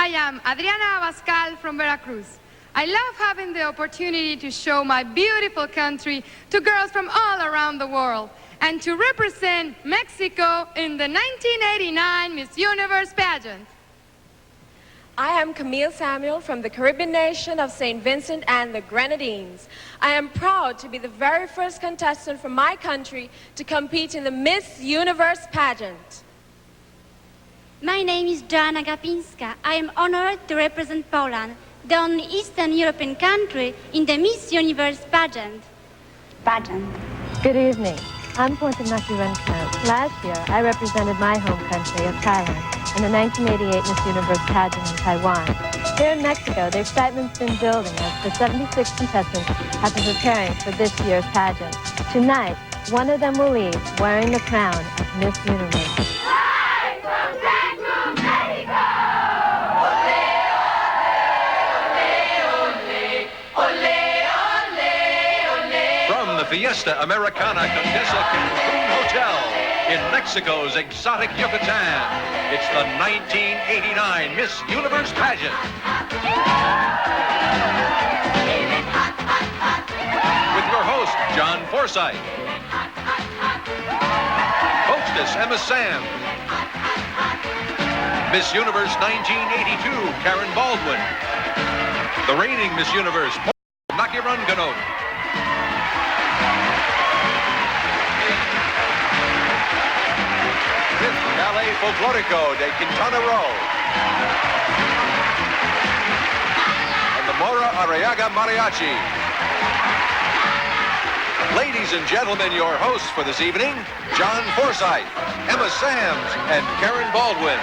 I am Adriana Abascal from Veracruz. I love having the opportunity to show my beautiful country to girls from all around the world and to represent Mexico in the 1989 Miss Universe pageant. I am Camille Samuel from the Caribbean nation of St. Vincent and the Grenadines. I am proud to be the very first contestant from my country to compete in the Miss Universe pageant. My name is Joanna Gapinska. I am honored to represent Poland, the only Eastern European country in the Miss Universe pageant. Good evening. I'm Pontanaki Renknaut. Last year, I represented my home country of Thailand in the 1988 Miss Universe pageant in Taiwan. Here in Mexico, the excitement's been building as the 76 contestants have been preparing for this year's pageant. Tonight, one of them will leave wearing the crown of Miss Universe. Live from Cancun, Mexico! From the Fiesta Americana Condesa Cancun Hotel in Mexico's exotic Yucatan, it's the 1989 Miss Universe pageant. With your host, John Forsythe. Hostess, Emma Samms. Miss Universe 1982, Karen Baldwin. The reigning Miss Universe, Naki Ranganot. Ballet Folklorico de Quintana Roo. And the Mora Arriaga Mariachi. Ladies and gentlemen, your hosts for this evening, John Forsythe, Emma Samms, and Karen Baldwin.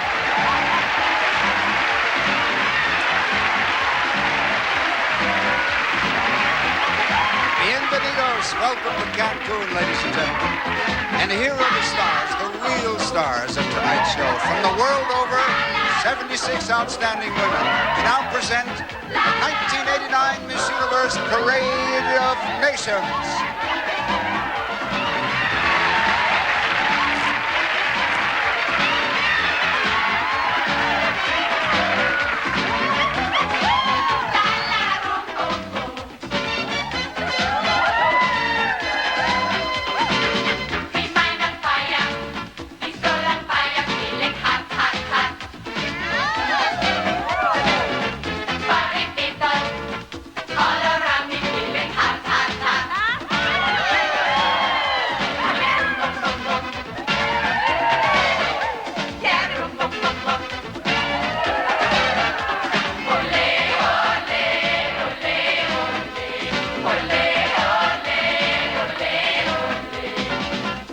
Bienvenidos. Welcome to Cancun, ladies and gentlemen. And here are the stars, the real stars of tonight's show. From the world over, 76 outstanding women. We now present the 1989 Miss Universe Parade of Nations.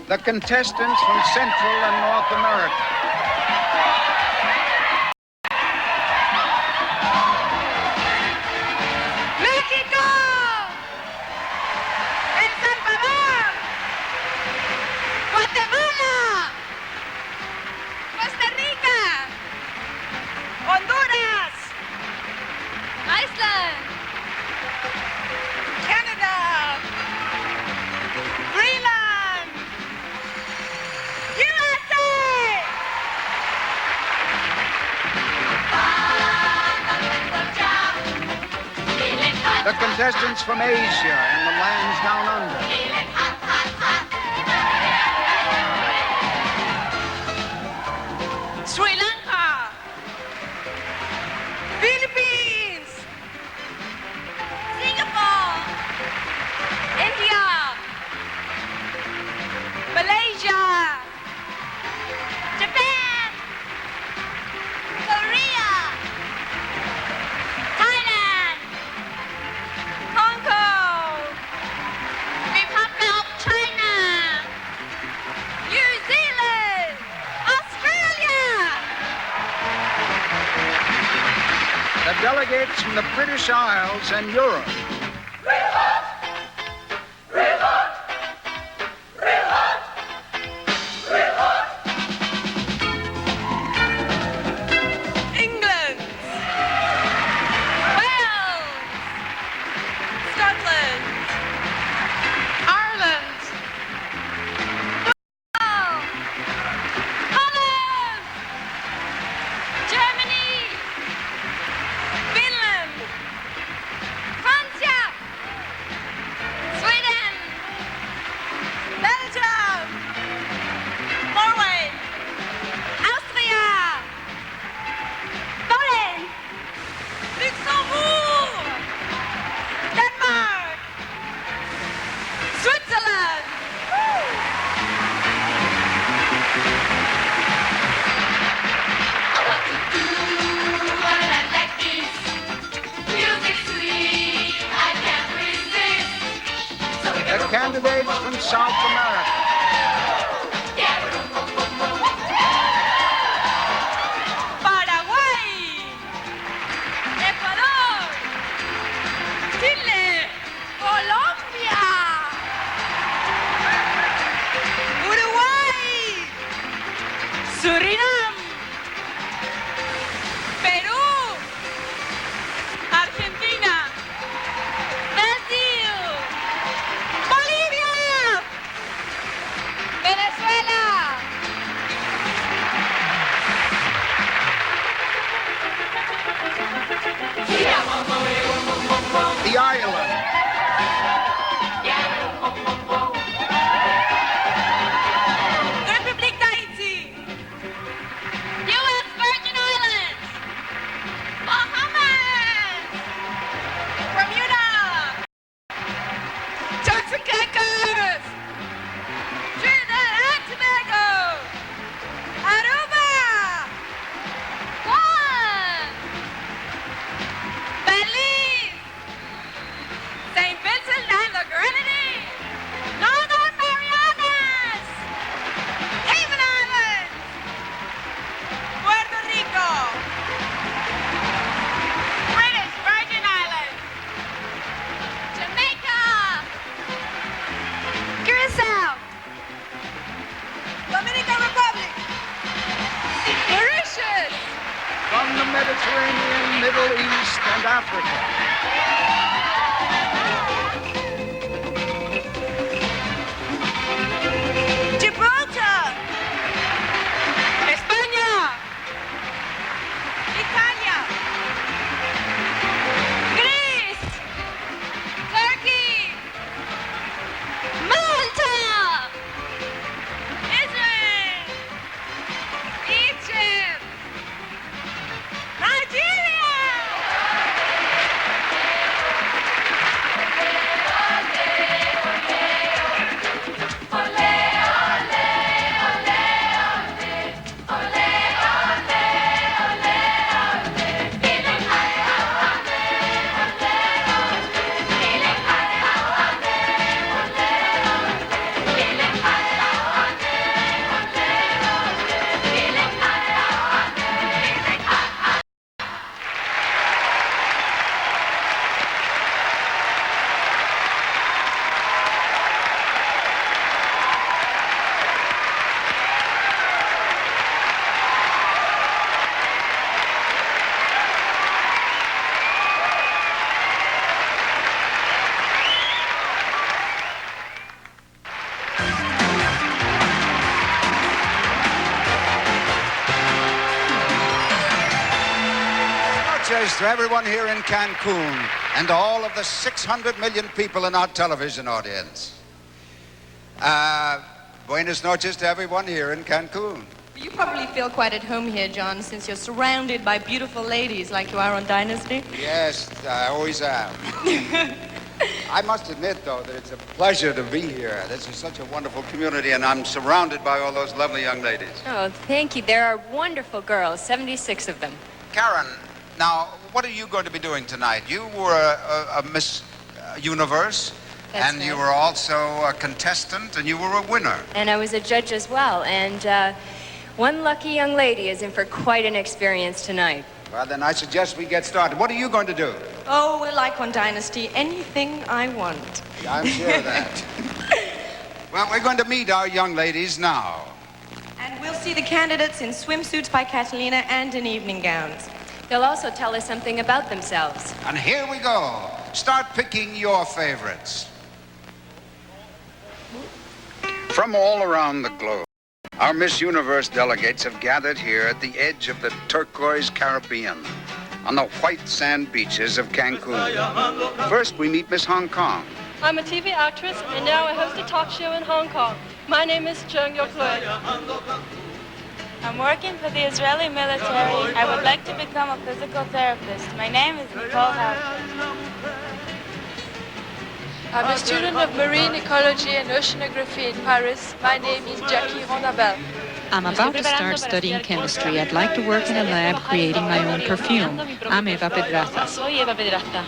The contestants from Central and North America. Mexico! El Salvador! Guatemala! Costa Rica! Honduras! Iceland! Canada! Greenland! USA! The contestants from Asia and the lands down under. Sri Lanka! Philippines! Singapore! India! Malaysia! Japan! Korea! Thailand! Congo! Republic of China! New Zealand! Australia! The delegates from the British Isles and Europe. England! Wales! Scotland! Ireland! Holland! Germany! South America. Paraguay, Ecuador, Chile, Colombia, Uruguay, Surinam, Perú, Argentina, Brasil, Bolivia, Venezuela, The island. République d'Haïti, U.S. Virgin Islands, Bahamas, Bermuda, Turks and Caicos, Trinidad and Tobago, Aruba, Guam, Belize, St. Vincent and the Grenadines, Northern Marianas, Cayman Islands, Puerto Rico, British Virgin Islands, Jamaica, Curacao, Dominican Republic, Mauritius, From the Mediterranean, Middle East, and Africa. Gibraltar, España, Italia, Greece, Turkey, Malta, Israel, Egypt, Nigeria. To everyone here in Cancun and all of the 600 million people in our television audience. Buenas noches to everyone here in Cancun. You probably feel quite at home here, John, since you're surrounded by beautiful ladies like you are on Dynasty. Yes, I always am. I must admit, though, that it's a pleasure to be here. This is such a wonderful community, and I'm surrounded by all those lovely young ladies. Oh, thank you. There are wonderful girls, 76 of them. Karen, now, what are you going to be doing tonight? You were a Miss Universe, That's and you right. were also a contestant, and you were a winner. And I was a judge as well. And one lucky young lady is in for quite an experience tonight. Well, then I suggest we get started. What are you going to do? Oh, we're like on Dynasty. Anything I want. I'm sure of that. Well, we're going to meet our young ladies now. And we'll see the candidates in swimsuits by Catalina and in evening gowns. They'll also tell us something about themselves. And here we go. Start picking your favorites. From all around the globe, our Miss Universe delegates have gathered here at the edge of the turquoise Caribbean, on the white sand beaches of Cancun. First, we meet Miss Hong Kong. I'm a TV actress, and now I host a talk show in Hong Kong. My name is Jung Yok-Loe. I'm working for the Israeli military. I would like to become a physical therapist. My name is Nicole Howard. I'm a student of marine ecology and oceanography in Paris. My name is Jackie Rondabel. I'm about to start studying chemistry. I'd like to work in a lab creating my own perfume. I'm Eva Pedraza. Soy Eva Pedraza.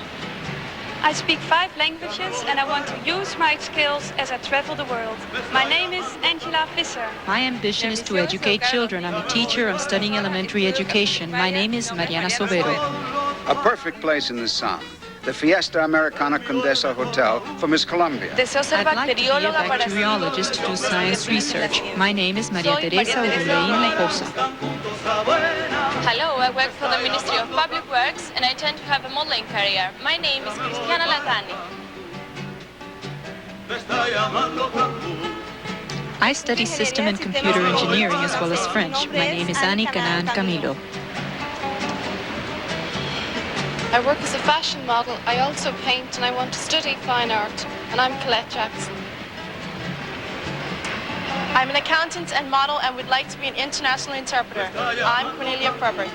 I speak 5 languages and I want to use my skills as I travel the world. My name is Angela Visser. My ambition is to educate children. I'm a teacher. I'm studying elementary education. My name is Mariana Sobero. A perfect place in the sun. The Fiesta Americana Condesa Hotel for Miss Colombia. I'd like to be a bacteriologist to do science research. My name is Maria Teresa Urulain Poza. Hello, I work for the Ministry of Public Works and I intend to have a modeling career. My name is Cristiana Latani. I study system and computer engineering as well as French. My name is Annie Canan Camilo. I work as a fashion model. I also paint and I want to study fine art. And I'm Colette Jackson. I'm an accountant and model and would like to be an international interpreter. I'm Cornelia Ferber.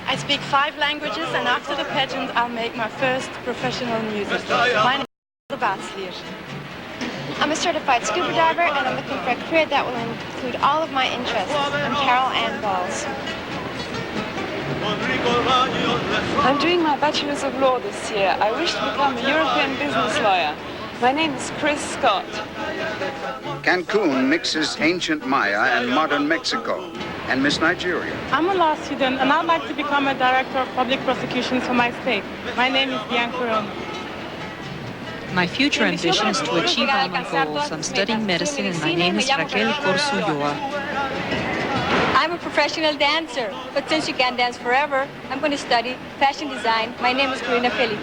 I speak 5 languages and after the pageant I'll make my first professional music. My name is Batslier. I'm a certified scuba diver and I'm looking for a career that will include all of my interests. I'm Carol Ann Balls. I'm doing my Bachelor's of Law this year. I wish to become a European business lawyer. My name is Chris Scott. Cancun mixes ancient Maya and modern Mexico. And Miss Nigeria. I'm a law student and I'd like to become a director of public prosecutions for my state. My name is Bianca Rome. My future ambition is to achieve all my goals. I'm studying medicine and my name is Raquel Corsulloa. I'm a professional dancer, but since you can't dance forever, I'm going to study fashion design. My name is Corina Felix.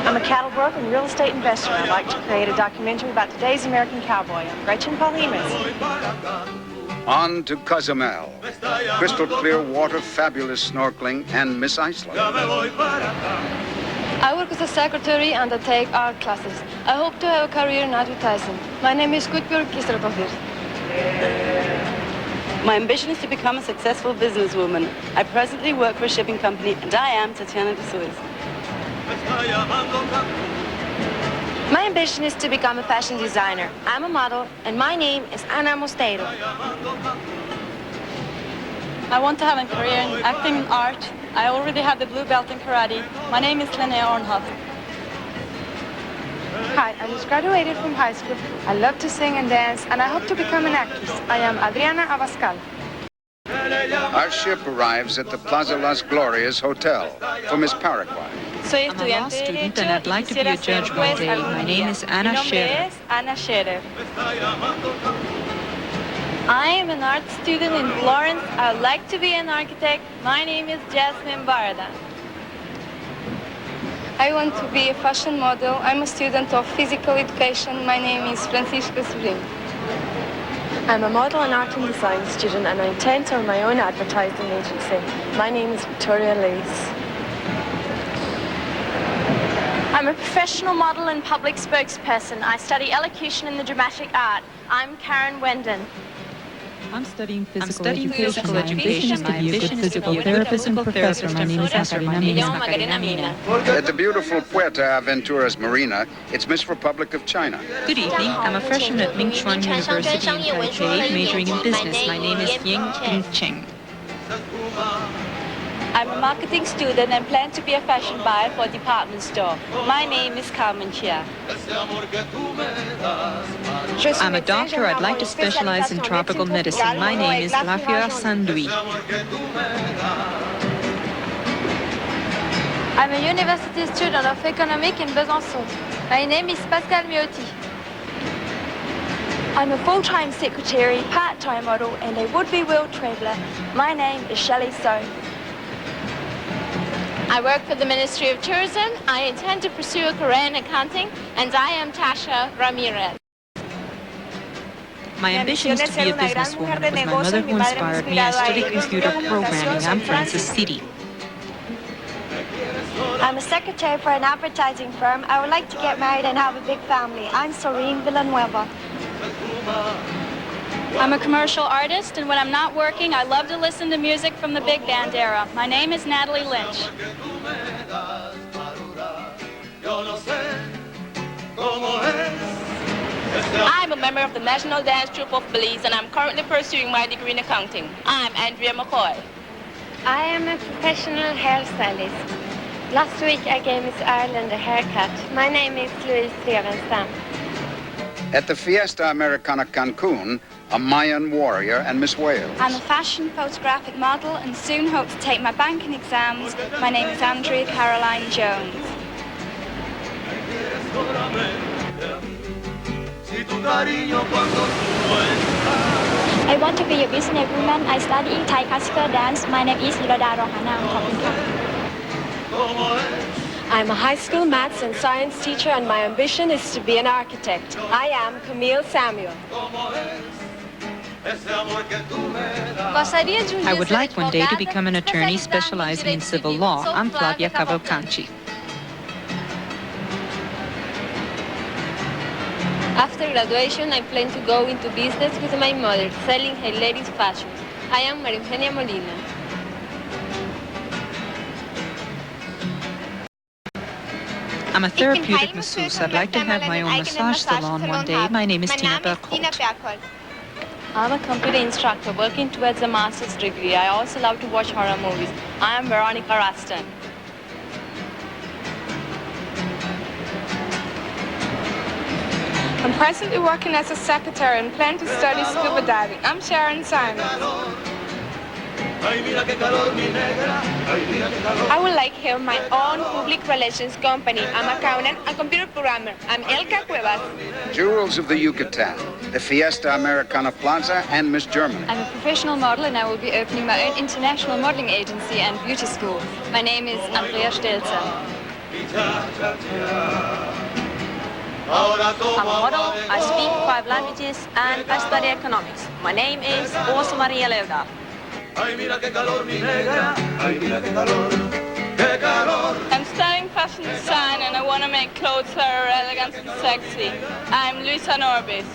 I'm a cattle broker and real estate investor. I'd like to create a documentary about today's American cowboy. I'm Gretchen Paulimas. On to Cozumel. Crystal clear water, fabulous snorkeling, and Miss Iceland. I work as a secretary and I take art classes. I hope to have a career in advertising. My name is Gudbjörg Gisradóttir. My ambition is to become a successful businesswoman. I presently work for a shipping company and I am Tatiana de Suez. My ambition is to become a fashion designer. I'm a model and my name is Ana Mosteiro. I want to have a career in acting and art. I already have the blue belt in karate. My name is Linnea Ornhoff. Hi, I just graduated from high school. I love to sing and dance and I hope to become an actress. I am Adriana Abascal. Our ship arrives at the Plaza Las Glorias Hotel for Miss Paraguay. I'm a law student and I'd like to be a judge one day. My name is Ana Scherer. I am an art student in Florence. I would like to be an architect. My name is Jasmine Barda. I want to be a fashion model. I'm a student of physical education. My name is Francisca Sobrinho. I'm a model and art and design student and I intend to own my own advertising agency. My name is Victoria Lace. I'm a professional model and public spokesperson. I study elocution in the dramatic art. I'm Karen Wendon. I'm studying physical education. My ambition is to be a good physical therapist and professor. My name is Macarena Mina. At the beautiful Puerto Aventuras Marina, it's Miss Republic of China. Good evening. I'm a freshman at Ming Chuan University in Taipei, majoring in business. My name is Ying Ping Cheng. I'm a marketing student and plan to be a fashion buyer for a department store. My name is Carmen Chia. I'm a doctor. I'd like to specialize in tropical medicine. My name is Lafia Sandui. I'm a university student of economics in Besançon. My name is Pascal Miotti. I'm a full-time secretary, part-time model, and a would-be world traveler. My name is Shelley Stone. I work for the Ministry of Tourism. I intend to pursue a career in accounting, and I am Tasha Ramirez. My ambition is to be a businesswoman. It was my mother who inspired me. I studied computer programming. I'm Francis City. I'm a secretary for an advertising firm. I would like to get married and have a big family. I'm Soreen Villanueva. I'm a commercial artist, and when I'm not working, I love to listen to music from the big band era. My name is Natalie Lynch. I'm a member of the National Dance Troupe of Belize, and I'm currently pursuing my degree in accounting. I'm Andrea McCoy. I am a professional hairstylist. Last week I gave Miss Ireland a haircut. My name is Louise Revenstam. At the Fiesta Americana Cancun, a Mayan warrior and Miss Wales. I'm a fashion photographic model and soon hope to take my banking exams. My name is Andrea Caroline Jones. I want to be a businesswoman. I study Thai classical dance. My name is Yurada Rohana. I'm a high school maths and science teacher, and my ambition is to be an architect. I am Camille Samuel. I would like one day to become an attorney specializing in civil law. I'm Flavia Cavalcanti. After graduation, I plan to go into business with my mother, selling her ladies' fashions. I am María Eugenia Molina. I'm a therapeutic masseuse. I'd like to have my own massage salon one day. My name is Tina Berkholt. I'm a computer instructor working towards a master's degree. I also love to watch horror movies. I am Veronica Raston. I'm presently working as a secretary and plan to study scuba diving. I'm Sharon Simon. I would like to have my own public relations company. I'm an accountant and computer programmer. I'm Elka Cuevas. Jewels of the Yucatan, the Fiesta Americana Plaza, and Miss Germany. I'm a professional model and I will be opening my own international modeling agency and beauty school. My name is Andrea Stelzer. I'm a model, I speak 5 languages, and I study economics. My name is Åsa Maria Löfdahl. I'm studying fashion design and I want to make clothes that are elegant and sexy. I'm Luisa Norbis.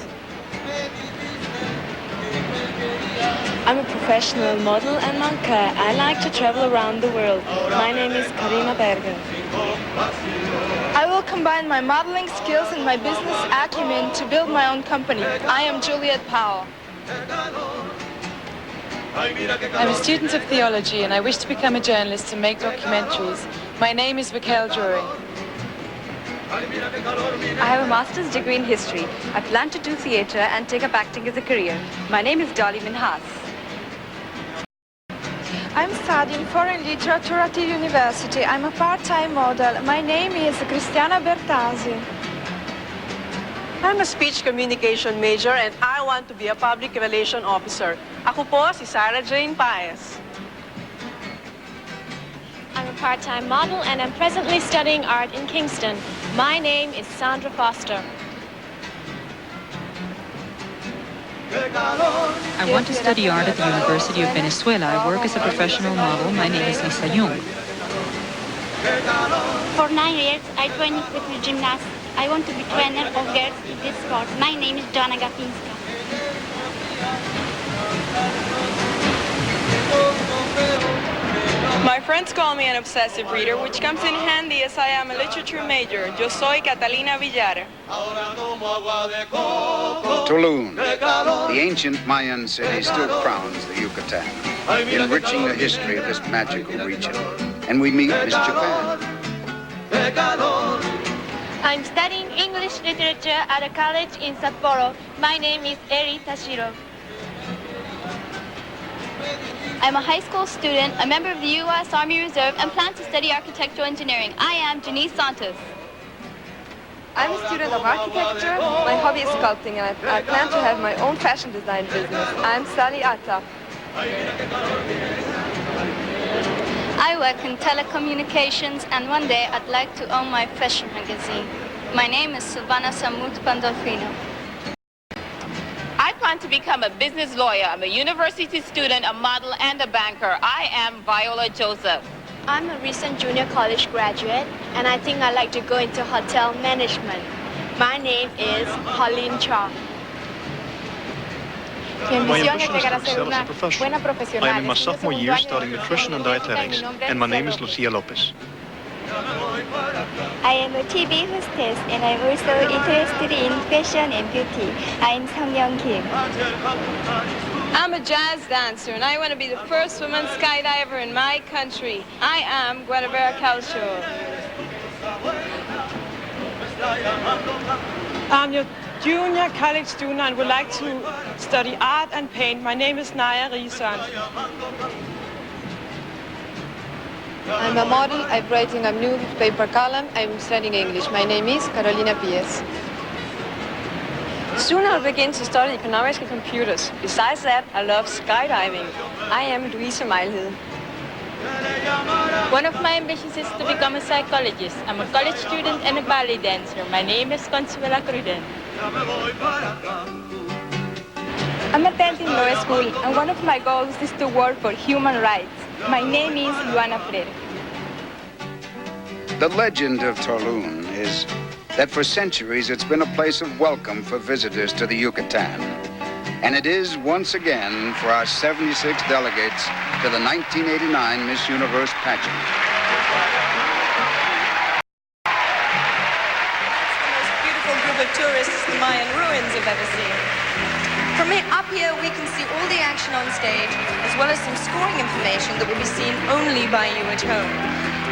I'm a professional model and monker. I like to travel around the world. My name is Karina Berger. I will combine my modeling skills and my business acumen to build my own company. I am Juliet Powell. I'm a student of theology and I wish to become a journalist and make documentaries. My name is Mikhail Jury. I have a master's degree in history. I plan to do theater and take up acting as a career. My name is Dolly Minhas. I'm studying foreign literature at the university. I'm a part-time model. My name is Cristiana Bertazzi. I'm a speech communication major and I want to be a public relation officer. Ako po si Sarah Jane Paez. I'm a part-time model and I'm presently studying art in Kingston. My name is Sandra Foster. I want to study art at the University of Venezuela. I work as a professional model. My name is Lisa Jung. For 9 years, I trained with gymnastics. I want to be trainer of girls in this sport. My name is Joanna Gapinska. My friends call me an obsessive reader, which comes in handy as I am a literature major. Yo soy Catalina Villar. Tulum, the ancient Mayan city, still crowns the Yucatan, enriching the history of this magical region. And we meet Miss Japan. I'm studying English literature at a college in Sapporo. My name is Eri Tashiro. I'm a high school student, a member of the U.S. Army Reserve, and plan to study architectural engineering. I am Janice Santos. I'm a student of architecture. My hobby is sculpting, and I plan to have my own fashion design business. I'm Sally Atta. I work in telecommunications, and one day I'd like to own my fashion magazine. My name is Silvana Samut Pandolfino. I plan to become a business lawyer. I'm a university student, a model, and a banker. I am Viola Joseph. I'm a recent junior college graduate, and I think I'd like to go into hotel management. My name is Pauline Cha. My ambition is to excel as a professional. I am in my sophomore year studying nutrition and dietetics, and my name is Lucia Lopez. I am a TV hostess and I'm also interested in fashion and beauty. I'm Sung Young Kim. I'm a jazz dancer, and I want to be the first woman skydiver in my country. I am Guinevere Calcio. I'm your junior college student and would like to study art and paint. My name is Naya Risan. I'm a model. I'm writing a newspaper column. I'm studying English. My name is Carolina Pies. Soon I'll begin to study economics and computers. Besides that, I love skydiving. I am Louisa Meilhed. One of my ambitions is to become a psychologist. I'm a college student and a ballet dancer. My name is Consuela Cruden. I'm attending law school, and one of my goals is to work for human rights. My name is Luana Freire. The legend of Tulum is that for centuries it's been a place of welcome for visitors to the Yucatan. And it is once again for our 76 delegates to the 1989 Miss Universe pageant. Beautiful group of tourists the Mayan ruins have ever seen. From up here we can see all the action on stage, as well as some scoring information that will be seen only by you at home.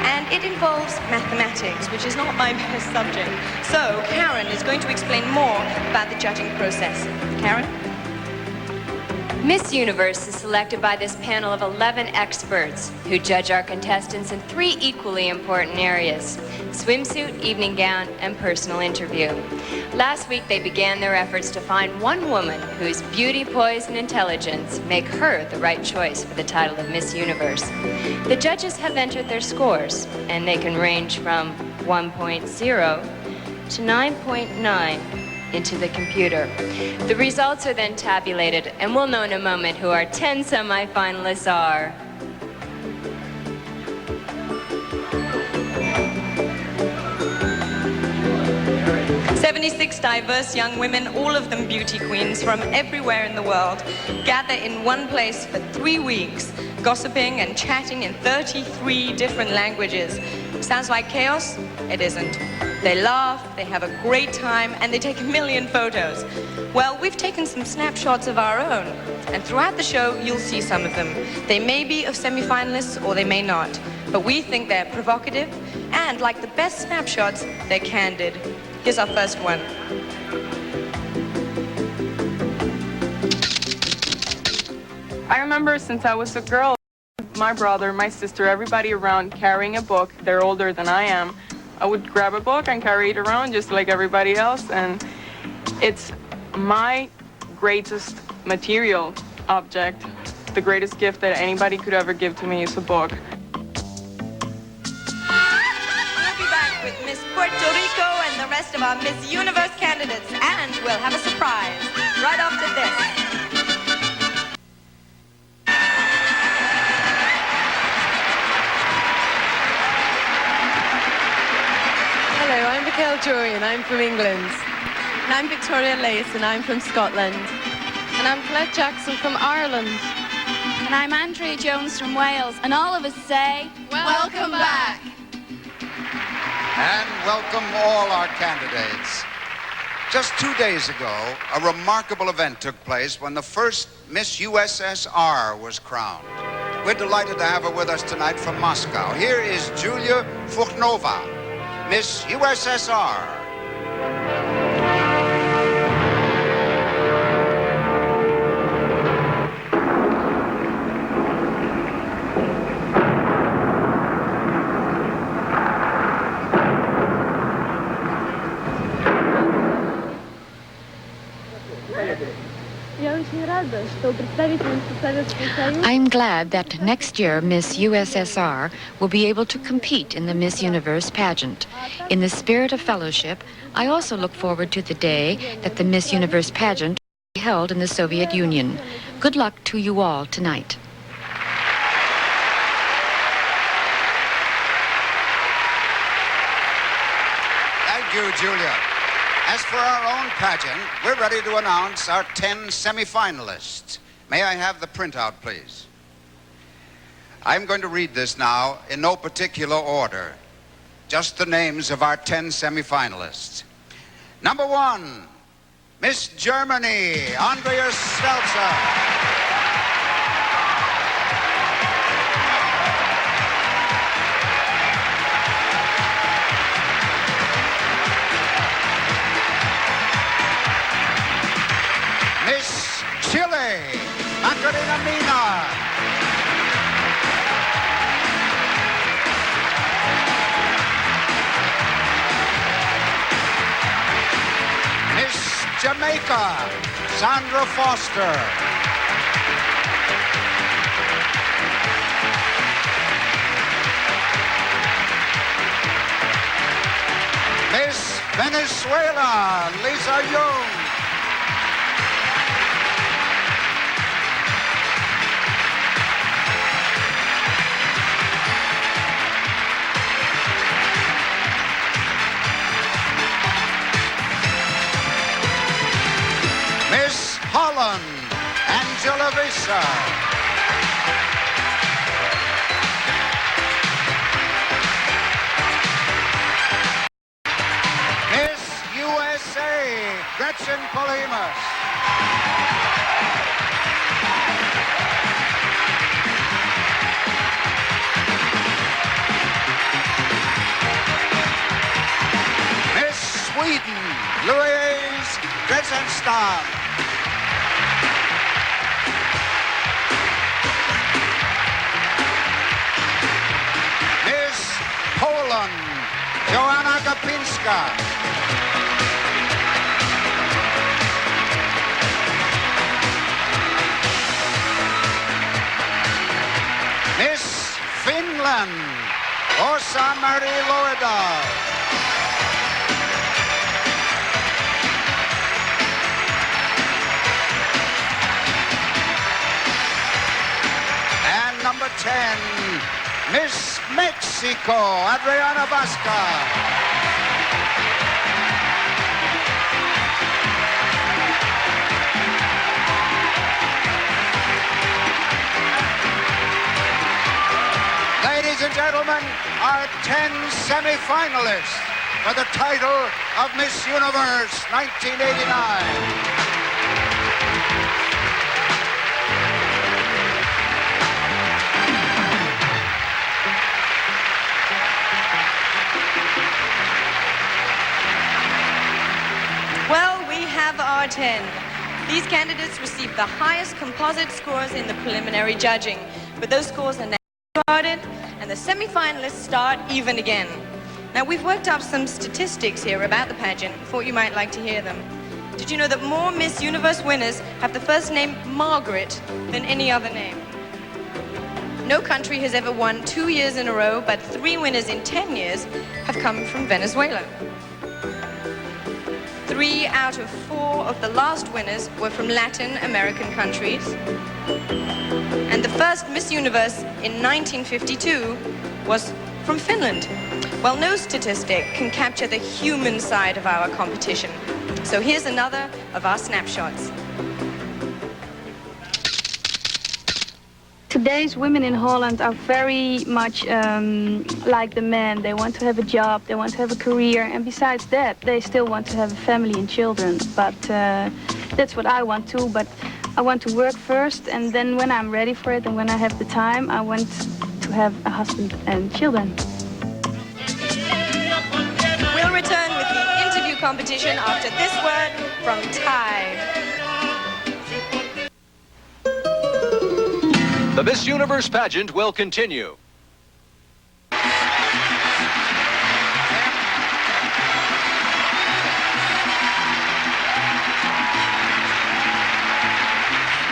And it involves mathematics, which is not my best subject. So Karen is going to explain more about the judging process. Karen? Miss Universe is selected by this panel of 11 experts who judge our contestants in 3 equally important areas: swimsuit, evening gown, and personal interview. Last week, they began their efforts to find one woman whose beauty, poise, and intelligence make her the right choice for the title of Miss Universe. The judges have entered their scores, and they can range from 1.0 to 9.9 into the computer. The results are then tabulated, and we'll know in a moment who our 10 semi-finalists are. "76 diverse young women, all of them beauty queens from everywhere in the world, gather in one place for 3 weeks, gossiping and chatting in 33 different languages. Sounds like chaos? It isn't. They laugh, they have a great time, and they take a million photos. Well, we've taken some snapshots of our own, and throughout the show, you'll see some of them. They may be of semi-finalists, or they may not, but we think they're provocative, and like the best snapshots, they're candid. Here's our first one. I remember since I was a girl, my brother, my sister, everybody around carrying a book. They're older than I am. I would grab a book and carry it around just like everybody else, and it's my greatest material object. The greatest gift that anybody could ever give to me is a book. We'll be back with Miss Puerto Rico and the rest of our Miss Universe candidates, and we'll have a surprise right after this. Hello, I'm Mikhail Jury, and I'm from England. And I'm Victoria Lace, and I'm from Scotland. And I'm Colette Jackson from Ireland. And I'm Andrea Jones from Wales. And all of us say, Welcome back. And welcome all our candidates. Just 2 days ago, a remarkable event took place when the first Miss USSR was crowned. We're delighted to have her with us tonight from Moscow. Here is Julia Fukhnova, Miss USSR. I'm glad that next year Miss USSR will be able to compete in the Miss Universe pageant. In the spirit of fellowship, I also look forward to the day that the Miss Universe pageant will be held in the Soviet Union. Good luck to you all tonight. Thank you, Julia. As for our own pageant, we're ready to announce our 10 semi-finalists. May I have the printout, please? I'm going to read this now in no particular order. Just the names of our 10 semi-finalists. Number 1, Miss Germany, Andrea Stelzer. Chile, Macarena Mina. Miss Jamaica, Sandra Foster. Miss Venezuela, Lisa Young. Miss Holland, Angela Visa. Miss USA, Gretchen Polimas. Miss Sweden, Louise Gretzenstadt. Miss Poland, Joanna Gapinska. Miss Finland, Åsa Marie Lovedal. And number 10, Miss Mexico, Adriana Vasca. Ladies and gentlemen, our 10 semi-finalists for the title of Miss Universe 1989. Well, we have our 10. These candidates received the highest composite scores in the preliminary judging, but those scores are now recorded, and the semi-finalists start even again. Now, we've worked up some statistics here about the pageant. Thought you might like to hear them. Did you know that more Miss Universe winners have the first name Margaret than any other name? No country has ever won 2 years in a row, but 3 winners in 10 years have come from Venezuela. 3 out of 4 of the last winners were from Latin American countries. And the first Miss Universe in 1952 was from Finland. Well, no statistic can capture the human side of our competition. So here's another of our snapshots. Today's women in Holland are very much like the men. They want to have a job, they want to have a career, and besides that, they still want to have a family and children. But that's what I want too, but I want to work first, and then when I'm ready for it and when I have the time, I want to have a husband and children. We'll return with the interview competition after this word from Ty. The Miss Universe pageant will continue.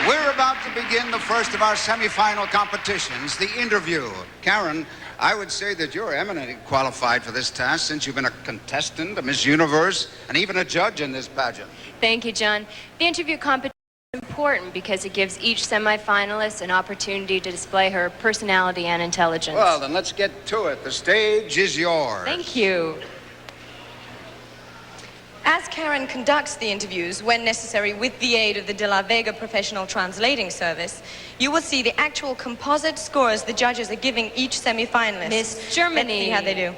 We're about to begin the first of our semi-final competitions, the interview. Karen, I would say that you're eminently qualified for this task since you've been a contestant, a Miss Universe, and even a judge in this pageant. Thank you, John. The interview competition is important because it gives each semi-finalist an opportunity to display her personality and intelligence. Well, then let's get to it. The stage is yours. Thank you. As Karen conducts the interviews, when necessary with the aid of the De La Vega Professional Translating Service, you will see the actual composite scores the judges are giving each semi-finalist. Miss Germany. Let's see how they do.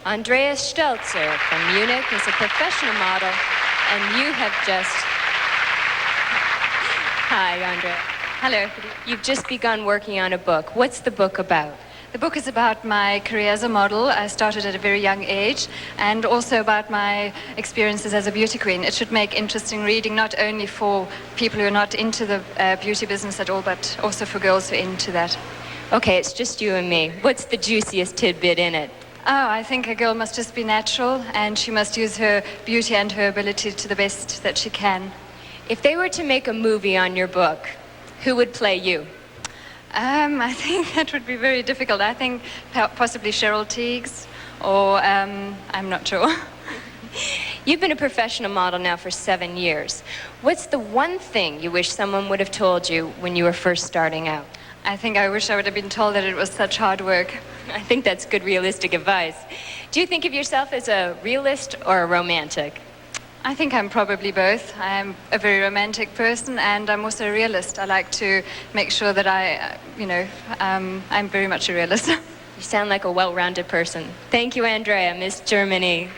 Andreas Stelzer from Munich is a professional model, and you have just... Hi, Andrea. Hello. You've just begun working on a book. What's the book about? The book is about my career as a model. I started at a very young age, and also about my experiences as a beauty queen. It should make interesting reading, not only for people who are not into the beauty business at all, but also for girls who are into that. Okay, it's just you and me. What's the juiciest tidbit in it? Oh, I think a girl must just be natural, and she must use her beauty and her ability to the best that she can. If they were to make a movie on your book, who would play you? I think that would be very difficult. I think possibly Cheryl Tiegs, or I'm not sure. You've been a professional model now for 7 years. What's the one thing you wish someone would have told you when you were first starting out? I think I wish I would have been told that it was such hard work. I think that's good realistic advice. Do you think of yourself as a realist or a romantic? I think I'm probably both. I'm a very romantic person, and I'm also a realist. I like to make sure that I'm very much a realist. You sound like a well-rounded person. Thank you, Andrea, Miss Germany.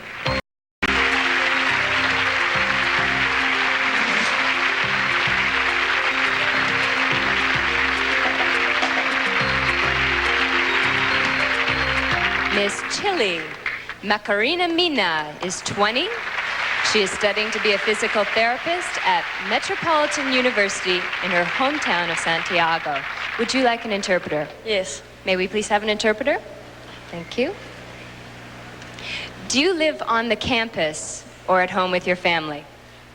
Miss Chile, Macarena Mina is 20. She is studying to be a physical therapist at Metropolitan University in her hometown of Santiago. Would you like an interpreter? Yes. May we please have an interpreter? Thank you. Do you live on the campus or at home with your family?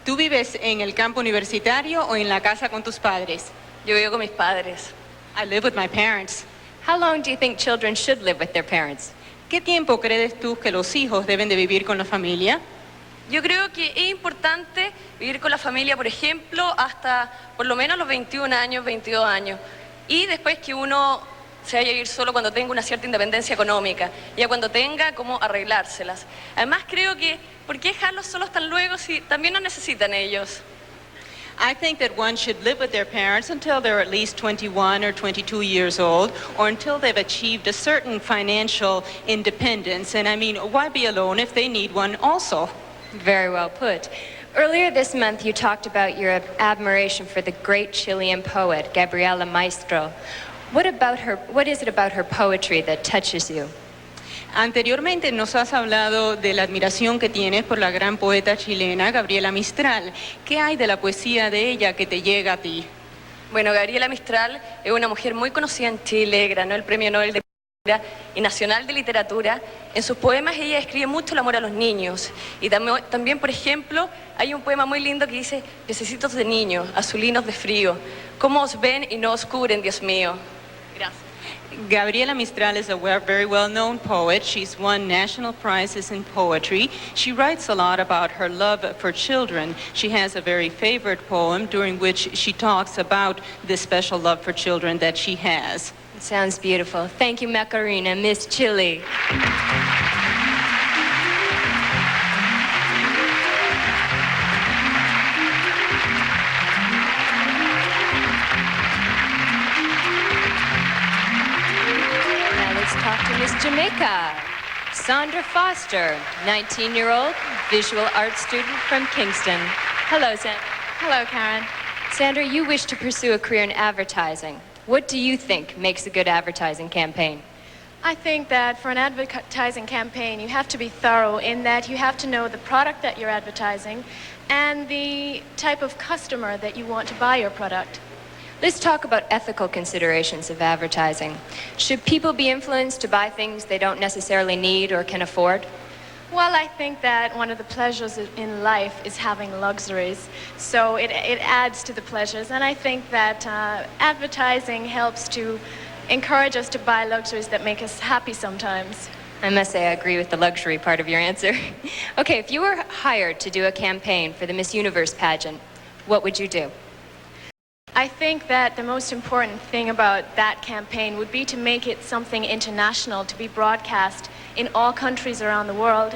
¿Tú vives en el campo universitario o en la casa con tus padres? Yo vivo con mis padres. I live with my parents. How long do you think children should live with their parents? ¿Qué tiempo crees tú que los hijos deben de vivir con la familia? Yo creo que es importante vivir con la familia, por ejemplo, hasta por lo menos los 21 años, 22 años. Y después que uno se vaya a vivir solo cuando tenga una cierta independencia económica, ya cuando tenga cómo arreglárselas. Además creo que, ¿por qué dejarlos solos tan luego si también nos necesitan ellos? I think that one should live with their parents until they're at least 21 or 22 years old, or until they've achieved a certain financial independence. And I mean, why be alone if they need one also? Very well put. Earlier this month, you talked about your admiration for the great Chilean poet, Gabriela Mistral. What is it about her poetry that touches you? Anteriormente nos has hablado de la admiración que tienes por la gran poeta chilena Gabriela Mistral. ¿Qué hay de la poesía de ella que te llega a ti? Bueno, Gabriela Mistral es una mujer muy conocida en Chile, ganó el Premio Nobel de Literatura y Nacional de Literatura. En sus poemas ella escribe mucho el amor a los niños. Y también, por ejemplo, hay un poema muy lindo que dice: pececitos de niño, azulinos de frío, ¿cómo os ven y no os cubren, Dios mío? Gracias. Gabriela Mistral is a very well-known poet. She's won national prizes in poetry. She writes a lot about her love for children. She has a very favorite poem during which she talks about this special love for children that she has. It sounds beautiful. Thank you, Macarena, Miss Chile. Talk to Miss Jamaica. Sandra Foster, 19-year-old visual arts student from Kingston. Hello, Sandra. Hello, Karen. Sandra, you wish to pursue a career in advertising. What do you think makes a good advertising campaign? I think that for an advertising campaign, you have to be thorough in that you have to know the product that you're advertising and the type of customer that you want to buy your product. Let's talk about ethical considerations of advertising. Should people be influenced to buy things they don't necessarily need or can afford? Well, I think that one of the pleasures in life is having luxuries. So it adds to the pleasures. And I think that advertising helps to encourage us to buy luxuries that make us happy sometimes. I must say I agree with the luxury part of your answer. Okay, if you were hired to do a campaign for the Miss Universe pageant, what would you do? I think that the most important thing about that campaign would be to make it something international, to be broadcast in all countries around the world,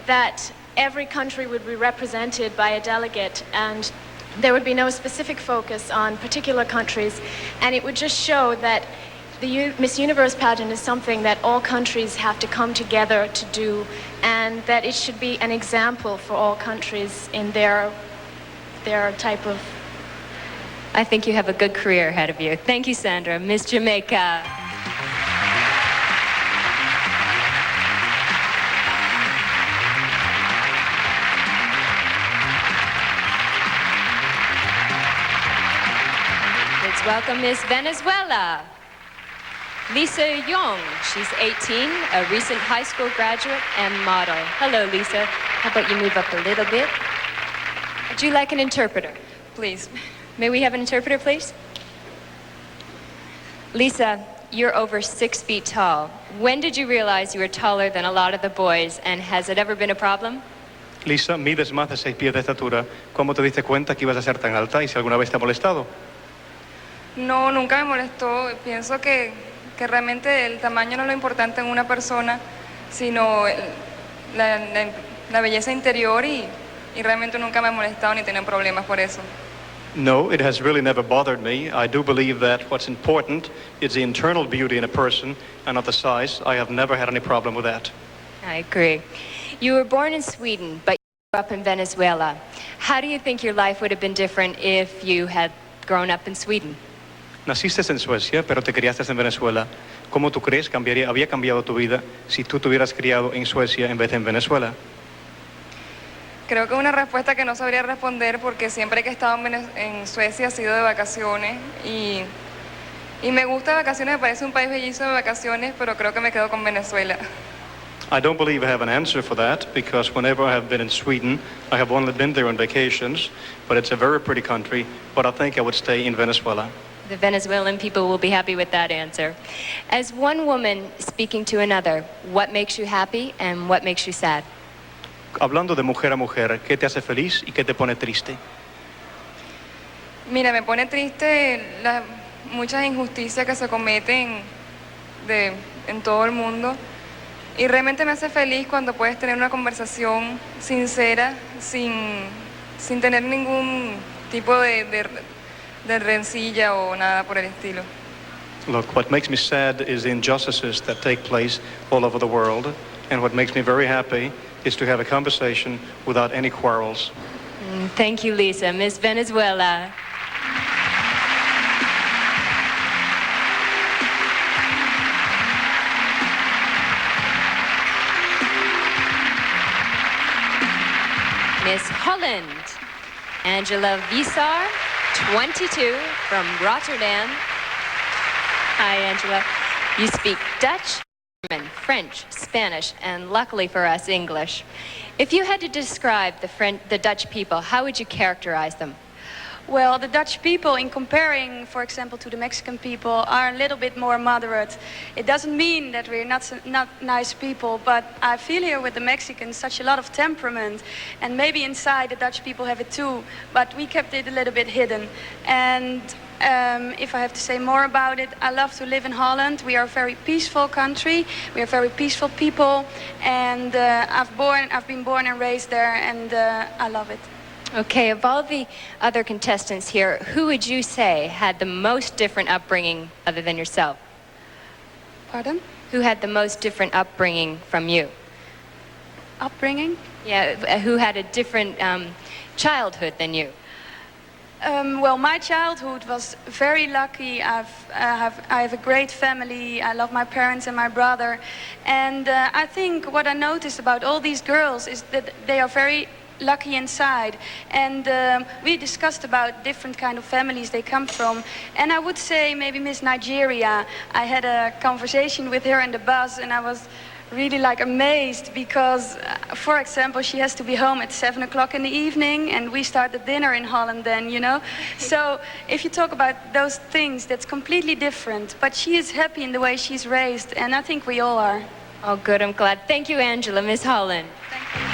that every country would be represented by a delegate, and there would be no specific focus on particular countries, and it would just show that the Miss Universe pageant is something that all countries have to come together to do, and that it should be an example for all countries in their type of... I think you have a good career ahead of you. Thank you, Sandra. Miss Jamaica. Let's welcome Miss Venezuela, Lisa Young. She's 18, a recent high school graduate and model. Hello, Lisa. How about you move up a little bit? Would you like an interpreter? Please. May we have an interpreter, please? Lisa, you're over 6 feet tall. When did you realize you were taller than a lot of the boys, and has it ever been a problem? Lisa, mides más de 6 pies de estatura. ¿Cómo te diste cuenta que ibas a ser tan alta y si alguna vez te ha molestado? No, nunca me molestó. Pienso que realmente el tamaño no es lo importante en una persona, sino la belleza interior y realmente nunca me ha molestado ni tenido problemas por eso. No, it has really never bothered me. I do believe that what's important is the internal beauty in a person and not the size. I have never had any problem with that. I agree. You were born in Sweden, but you grew up in Venezuela. How do you think your life would have been different if you had grown up in Sweden? Naciste en Suecia, pero te criaste en Venezuela. ¿Cómo tú crees había cambiado tu vida si tú te hubieras criado en Suecia en vez de en Venezuela? Creo que es una respuesta que no sabría responder porque siempre que he estado en Suecia ha sido de vacaciones y me gusta vacaciones, me parece un país bellísimo de vacaciones, pero creo que me quedo con Venezuela. I don't believe I have an answer for that because whenever I have been in Sweden, I have only been there on vacations, but it's a very pretty country, but I think I would stay in Venezuela. The Venezuelan people will be happy with that answer. As one woman speaking to another, what makes you happy and what makes you sad? Hablando de mujer a mujer, ¿qué te hace feliz y qué te pone triste? Mira, me pone triste las muchas injusticias que se cometen en todo el mundo y realmente me hace feliz cuando puedes tener una conversación sincera sin tener ningún tipo de rencilla o nada por el estilo. Look, what makes me sad is the injustices that take place all over the world, and what makes me very happy is to have a conversation without any quarrels. Thank you, Lisa. Miss Venezuela. Miss Holland, Angela Visar, 22, from Rotterdam. Hi, Angela. You speak Dutch, German, French, Spanish, and luckily for us, English. If you had to describe the Dutch people, how would you characterize them? Well, the Dutch people, in comparing, for example, to the Mexican people, are a little bit more moderate. It doesn't mean that we're not nice people, but I feel here with the Mexicans such a lot of temperament, and maybe inside the Dutch people have it too, but we kept it a little bit hidden. And if I have to say more about it, I love to live in Holland. We are a very peaceful country. We are very peaceful people, and I've been born and raised there, and I love it. Okay, of all the other contestants here, who would you say had the most different upbringing other than yourself? Pardon? Who had the most different upbringing from you? Upbringing? Yeah, who had a different childhood than you? Well, my childhood was very lucky. I have a great family. I love my parents and my brother. And I think what I noticed about all these girls is that they are very lucky inside, and we discussed about different kind of families they come from, and I would say maybe Miss Nigeria. I had a conversation with her in the bus, and I was really like amazed because, for example, she has to be home at 7 o'clock in the evening, and we start the dinner in Holland then, you know. So if you talk about those things, that's completely different, but she is happy in the way she's raised, and I think we all are. Oh, good, I'm glad. Thank you, Angela. Miss Holland. Thank you.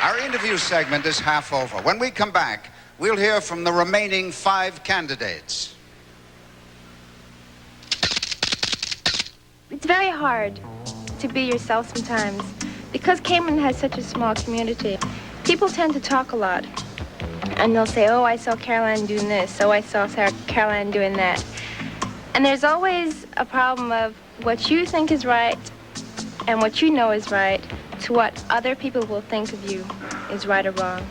Our interview segment is half over. When we come back, we'll hear from the remaining 5 candidates. It's very hard to be yourself sometimes. Because Cayman has such a small community, people tend to talk a lot. And they'll say, oh, I saw Caroline doing this, oh, I saw Caroline doing that. And there's always a problem of what you think is right and what you know is right to what other people will think of you is right or wrong.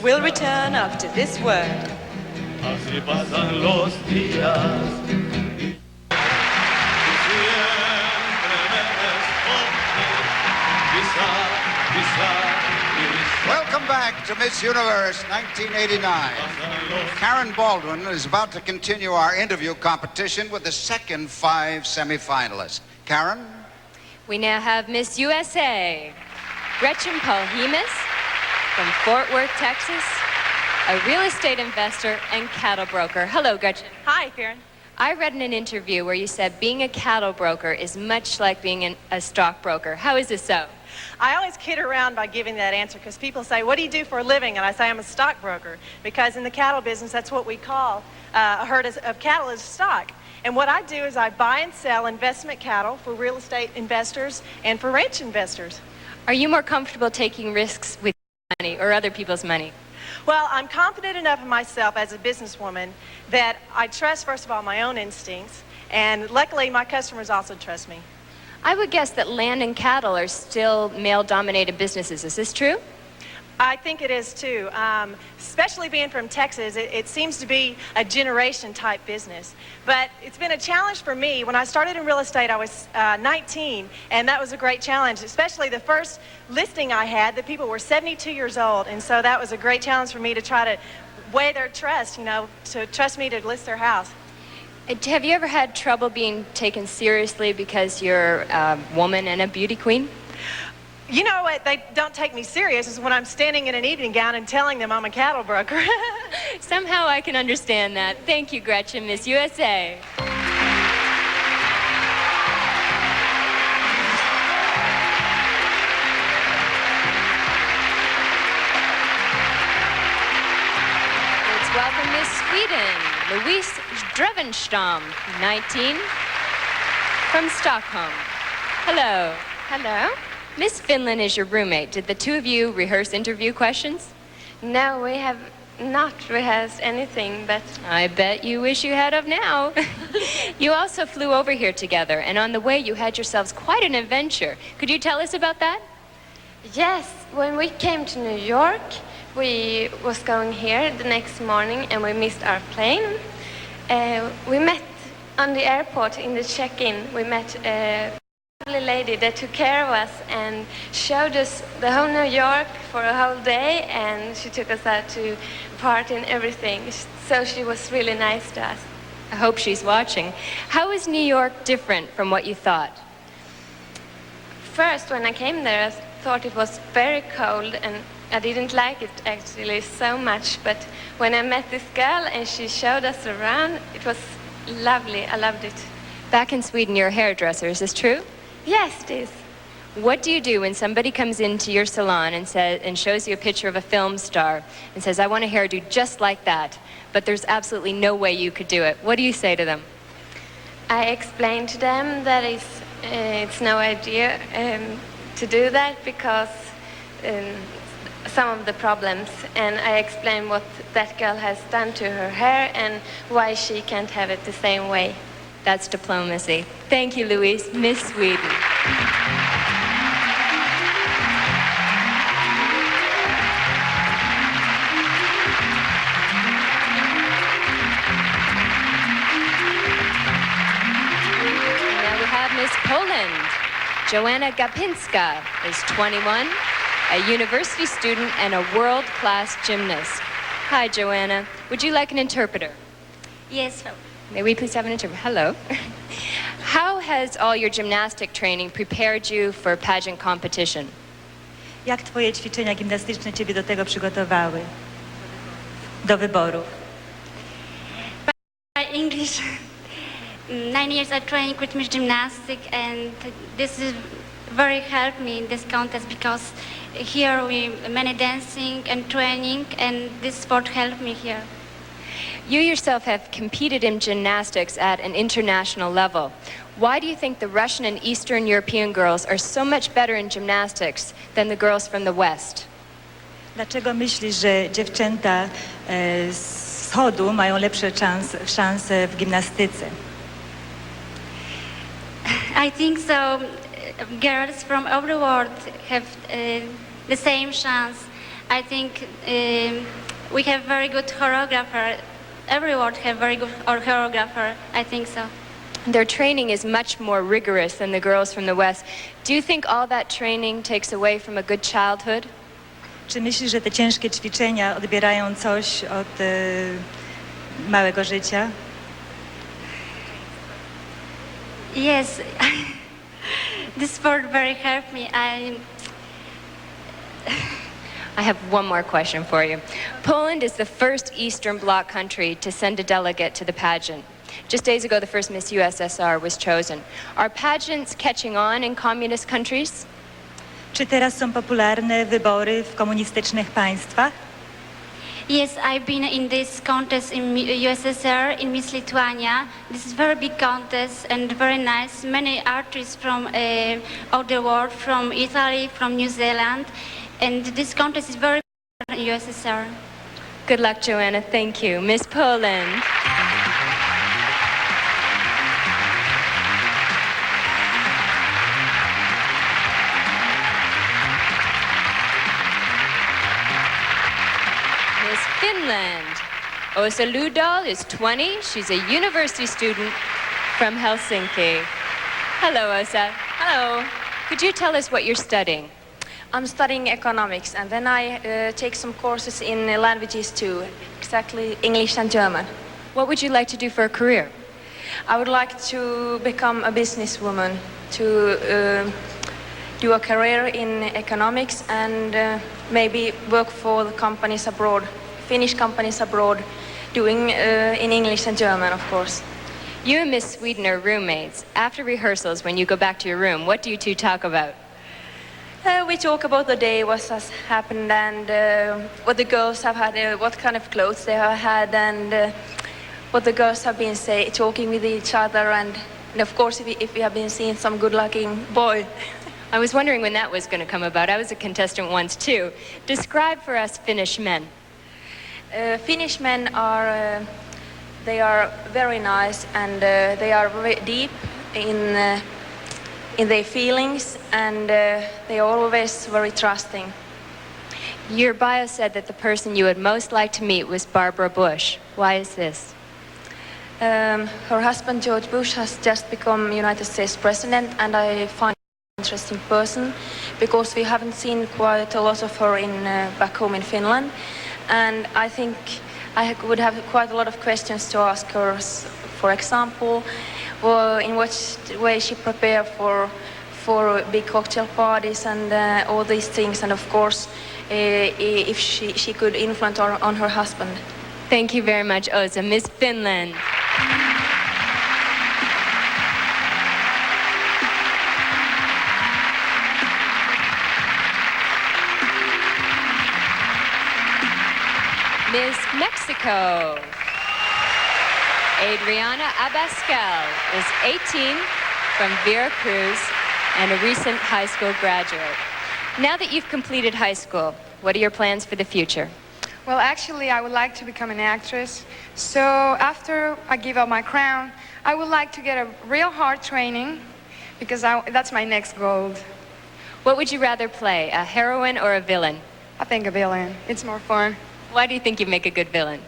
We'll return after this word. Así pasan los días. Welcome back to Miss Universe 1989. Karen Baldwin is about to continue our interview competition with the second 5 semifinalists. Karen? We now have Miss USA, Gretchen Polhemus from Fort Worth, Texas, a real estate investor and cattle broker. Hello, Gretchen. Hi, Karen. I read in an interview where you said being a cattle broker is much like being a stockbroker. How is this so? I always kid around by giving that answer because people say, what do you do for a living? And I say, I'm a stockbroker, because in the cattle business, that's what we call a herd of cattle is stock. And what I do is I buy and sell investment cattle for real estate investors and for ranch investors. Are you more comfortable taking risks with money or other people's money? Well, I'm confident enough in myself as a businesswoman that I trust, first of all, my own instincts, and luckily my customers also trust me. I would guess that land and cattle are still male-dominated businesses. Is this true? I think it is too. Especially being from Texas, it seems to be a generation-type business. But it's been a challenge for me. When I started in real estate, I was 19, and that was a great challenge, especially the first listing I had, the people were 72 years old, and so that was a great challenge for me to try to weigh their trust, you know, to trust me to list their house. Have you ever had trouble being taken seriously because you're a woman and a beauty queen? You know what they don't take me serious is when I'm standing in an evening gown and telling them I'm a cattle broker. Somehow I can understand that. Thank you, Gretchen, Miss USA. Let's welcome Miss Sweden, Louise Drevenstam, 19, from Stockholm. Hello. Hello. Miss Finland is your roommate. Did the two of you rehearse interview questions? No, we have not rehearsed anything, but... I bet you wish you had of now. You also flew over here together, and on the way you had yourselves quite an adventure. Could you tell us about that? Yes, when we came to New York, we was going here the next morning and we missed our plane. We met on the airport in the check-in. We met a lovely lady that took care of us and showed us the whole New York for a whole day, and she took us out to party and everything. So she was really nice to us. I hope she's watching. How is New York different from what you thought? First, when I came there, I thought it was very cold and I didn't like it actually so much, but when I met this girl and she showed us around, it was lovely. I loved it. Back in Sweden, you're a hairdresser. Is this true? Yes, it is. What do you do when somebody comes into your salon and shows you a picture of a film star and says, I want a hairdo just like that, but there's absolutely no way you could do it? What do you say to them? I explain to them that it's no idea to do that because some of the problems, and I explain what that girl has done to her hair and why she can't have it the same way. That's diplomacy. Thank you, Louise. Miss Sweden. Now we have Miss Poland. Joanna Gapinska is 21, a university student and a world-class gymnast. Hi, Joanna. Would you like an interpreter? Yes. May we please have an interview? Hello. How has all your gymnastic training prepared you for pageant competition? Jak twoje ćwiczenia gimnastyczne ciebie do tego przygotowały? Do wyborów? English. 9 years I trained rhythmic gymnastics, and this is very helped me in this contest because here we many dancing and training, and this sport helped me here. You yourself have competed in gymnastics at an international level. Why do you think the Russian and Eastern European girls are so much better in gymnastics than the girls from the West? Dlaczego myślisz, że dziewczęta z wschodu mają lepsze szanse w gimnastyce? I think so. Girls from all the world have the same chance. I think we have very good choreographer every world have very good choreographer. I think so. Their training is much more rigorous than the girls from the West. Do you think all that training takes away from a good childhood? Czy myślisz, że te ciężkie ćwiczenia odbierają coś od małego życia? Yes, this sport very helped me. I have one more question for you. Poland is the first Eastern Bloc country to send a delegate to the pageant. Just days ago, the first Miss USSR was chosen. Are pageants catching on in communist countries? Czy teraz są popularne wybory w komunistycznych państwach? Yes, I've been in this contest in USSR, in Miss Lithuania. This is very big contest and very nice. Many artists from all the world, from Italy, from New Zealand. And this contest is very important in USSR. Good luck, Joanna. Thank you. Miss Poland. Miss Finland. Osa Ludal is 20. She's a university student from Helsinki. Hello, Osa. Hello. Could you tell us what you're studying? I'm studying economics, and then I take some courses in languages too, exactly English and German. What would you like to do for a career? I would like to become a businesswoman, to do a career in economics and maybe work for the companies abroad, Finnish companies abroad, doing in English and German, of course. You and Miss Sweden are roommates. After rehearsals, when you go back to your room, what do you two talk about? We talk about the day, what has happened, and what the girls have had, what kind of clothes they have had, and what the girls have been talking with each other, and of course if we have been seeing some good-looking boy. I was wondering when that was going to come about. I was a contestant once too. Describe for us Finnish men. Finnish men are, they are very nice, and they are very deep in their feelings, and they are always very trusting. Your bio said that the person you would most like to meet was Barbara Bush. Why is this? Her husband George Bush has just become United States president, and I find her an interesting person because we haven't seen quite a lot of her in back home in Finland, and I think I would have quite a lot of questions to ask her. For example, in what way she prepared for big cocktail parties and all these things, and of course if she could influence on her husband. Thank you very much, Osa. Miss Finland. Miss Mexico. Adriana Abascal is 18 from Veracruz and a recent high school graduate. Now that you've completed high school, what are your plans for the future? Well, actually, I would like to become an actress. So after I give up my crown, I would like to get a real hard training because that's my next goal. What would you rather play, a heroine or a villain? I think a villain. It's more fun. Why do you think you make a good villain?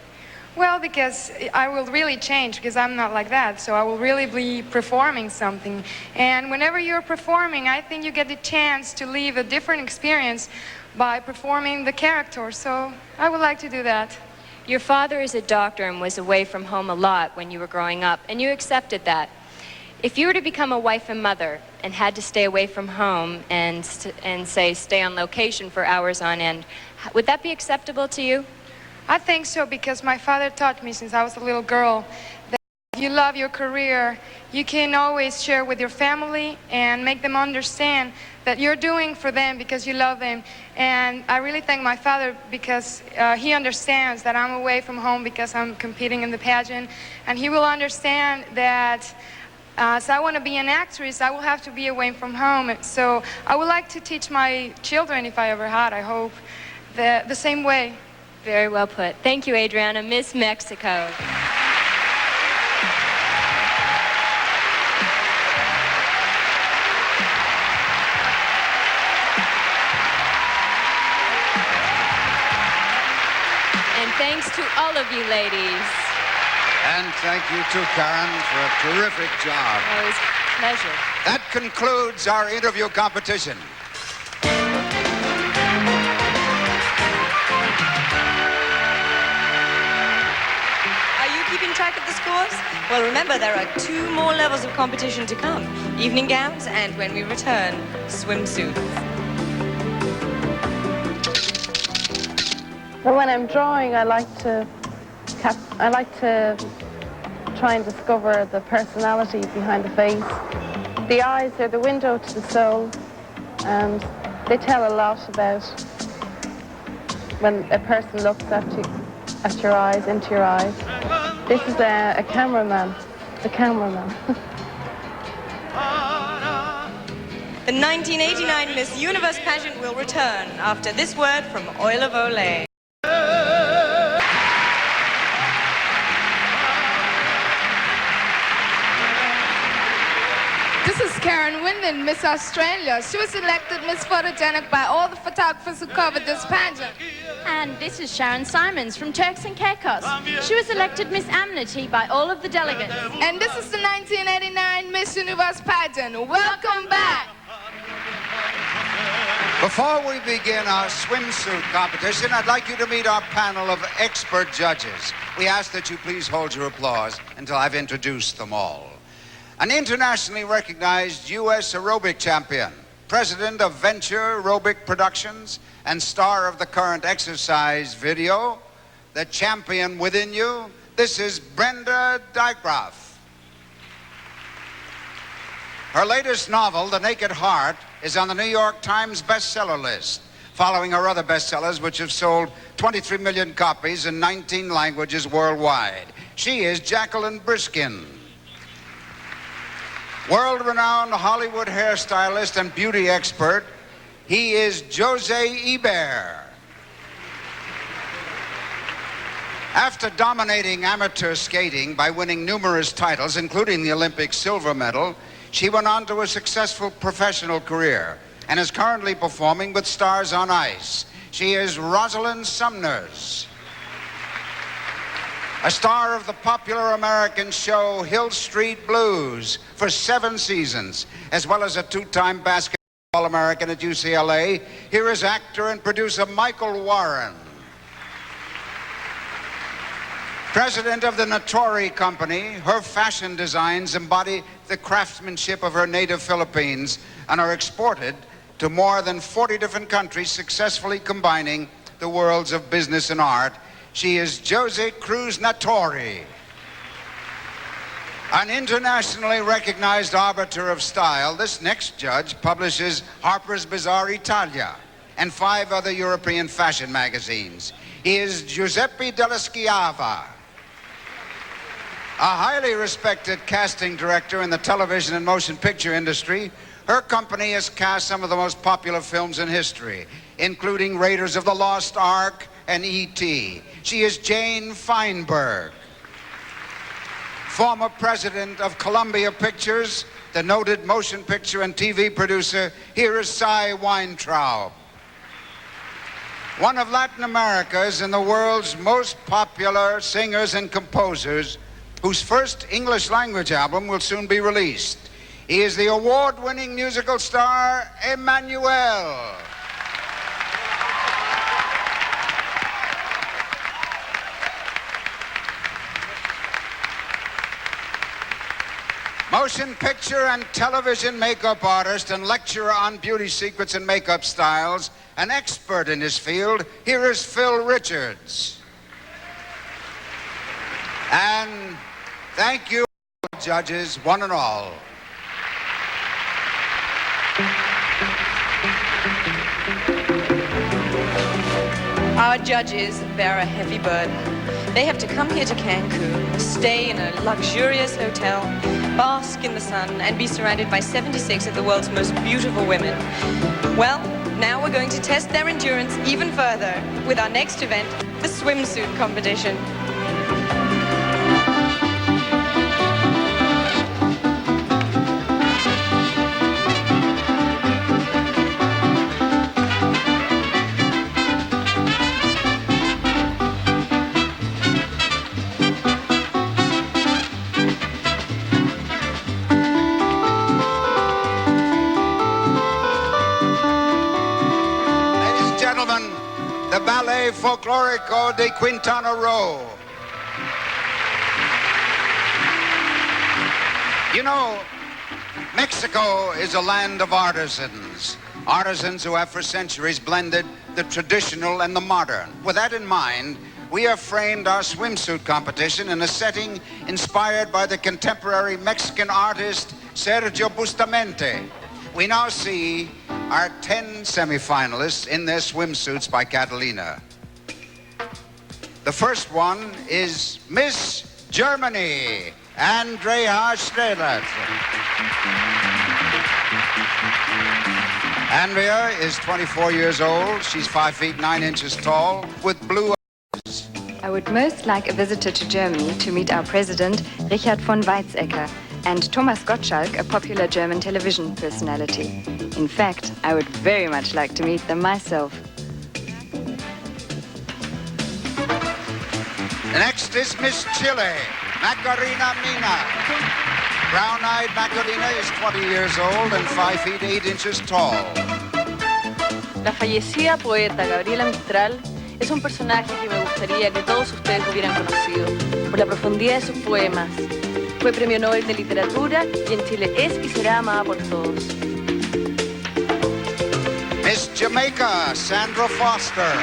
Well, because I will really change, because I'm not like that. So I will really be performing something. And whenever you're performing, I think you get the chance to live a different experience by performing the character. So I would like to do that. Your father is a doctor and was away from home a lot when you were growing up, and you accepted that. If you were to become a wife and mother and had to stay away from home and say stay on location for hours on end, would that be acceptable to you? I think so, because my father taught me since I was a little girl that if you love your career, you can always share with your family and make them understand that you're doing for them because you love them. And I really thank my father because he understands that I'm away from home because I'm competing in the pageant, and he will understand that as I want to be an actress, I will have to be away from home. So I would like to teach my children, if I ever had, I hope, the same way. Very well put. Thank you, Adriana. Miss Mexico. And thanks to all of you ladies. And thank you to Karen for a terrific job. Oh, it was a pleasure. That concludes our interview competition. Are you keeping track of the scores? Well, remember, there are 2 more levels of competition to come. Evening gowns and, when we return, swimsuits. Well, when I'm drawing, I like to try and discover the personality behind the face. The eyes are the window to the soul, and they tell a lot about when a person looks at your eyes, into your eyes. This is a cameraman, the cameraman. The 1989 Miss Universe pageant will return after this word from Oil of Olay. This is Karen Winden, Miss Australia. She was elected Miss Photogenic by all the photographers who covered this pageant. And this is Sharon Simons from Turks and Caicos. She was elected Miss Amity by all of the delegates. And this is the 1989 Miss Universe pageant. Welcome back. Before we begin our swimsuit competition, I'd like you to meet our panel of expert judges. We ask that you please hold your applause until I've introduced them all. An internationally recognized U.S. aerobic champion, president of Venture Aerobic Productions, and star of the current exercise video, The Champion Within You, this is Brenda Dygraff. Her latest novel, The Naked Heart, is on the New York Times bestseller list, following her other bestsellers, which have sold 23 million copies in 19 languages worldwide. She is Jacqueline Briskin. World-renowned Hollywood hairstylist and beauty expert, he is Jose Eber. After dominating amateur skating by winning numerous titles, including the Olympic silver medal, she went on to a successful professional career and is currently performing with Stars on Ice. She is Rosalind Sumners. A star of the popular American show Hill Street Blues for 7 seasons, as well as a 2-time basketball All-American at UCLA, here is actor and producer Michael Warren. President of the Natori Company, her fashion designs embody the craftsmanship of her native Philippines and are exported to more than 40 different countries, successfully combining the worlds of business and art. She is Jose Cruz Natori. An internationally recognized arbiter of style, this next judge publishes Harper's Bazaar Italia and 5 other European fashion magazines. He is Giuseppe Della Schiava, a highly respected casting director in the television and motion picture industry. Her company has cast some of the most popular films in history, including Raiders of the Lost Ark and E.T. She is Jane Feinberg. Former president of Columbia Pictures, the noted motion picture and TV producer, here is Cy Weintraub. One of Latin America's and the world's most popular singers and composers, whose first English language album will soon be released. He is the award-winning musical star, Emmanuel. Motion picture and television makeup artist and lecturer on beauty secrets and makeup styles, an expert in his field, here is Phil Richards. And thank you, judges, one and all. Our judges bear a heavy burden. They have to come here to Cancun, stay in a luxurious hotel, bask in the sun, and be surrounded by 76 of the world's most beautiful women. Well, now we're going to test their endurance even further with our next event, the swimsuit competition. Folklorico de Quintana Roo. You know, Mexico is a land of artisans. Artisans who have for centuries blended the traditional and the modern. With that in mind, we have framed our swimsuit competition in a setting inspired by the contemporary Mexican artist Sergio Bustamante. We now see our 10 semifinalists in their swimsuits by Catalina. The first one is Miss Germany, Andrea Strehlert. Andrea is 24 years old. She's 5 feet 9 inches tall with blue eyes. I would most like a visitor to Germany to meet our president, Richard von Weizsäcker, and Thomas Gottschalk, a popular German television personality. In fact, I would very much like to meet them myself. Next is Miss Chile, Macarena Mina. Brown-eyed Macarena is 20 years old and 5 feet 8 inches tall. La fallecida poeta Gabriela Mistral es un personaje que me gustaría que todos ustedes hubieran conocido por la profundidad de sus poemas. Fue premio Nobel de Literatura y en Chile es y será amada por todos. Miss Jamaica, Sandra Foster.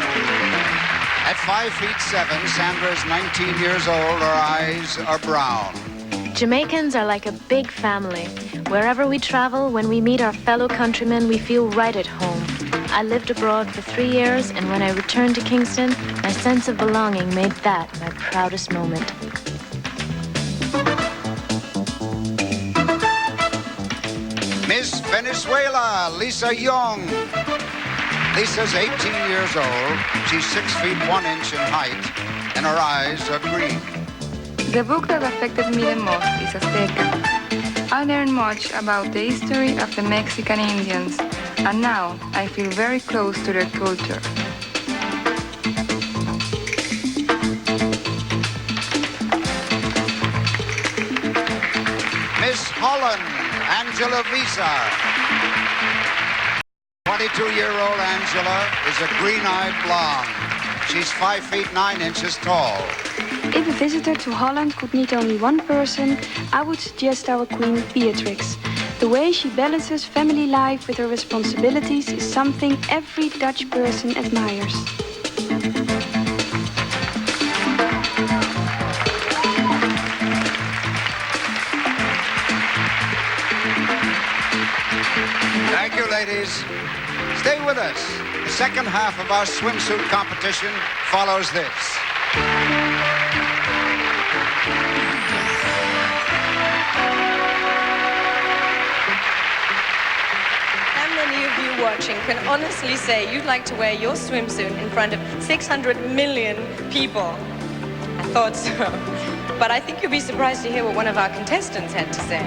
At 5 feet 7, Sandra is 19 years old. Her eyes are brown. Jamaicans are like a big family. Wherever we travel, when we meet our fellow countrymen, we feel right at home. I lived abroad for 3 years, and when I returned to Kingston, my sense of belonging made that my proudest moment. Miss Venezuela, Lisa Young. Lisa's 18 years old. She's 6 feet 1 inch in height, and her eyes are green. The book that affected me the most is Azteca. I learned much about the history of the Mexican Indians, and now I feel very close to their culture. Miss Holland, Angela Visa. 22-year-old Angela is a green-eyed blonde. She's 5 feet 9 inches tall. If a visitor to Holland could meet only one person, I would suggest our Queen Beatrix. The way she balances family life with her responsibilities is something every Dutch person admires. Thank you, ladies. Stay with us. The second half of our swimsuit competition follows this. Watching can honestly say you'd like to wear your swimsuit in front of 600 million people. I thought so. But I think you'll be surprised to hear what one of our contestants had to say.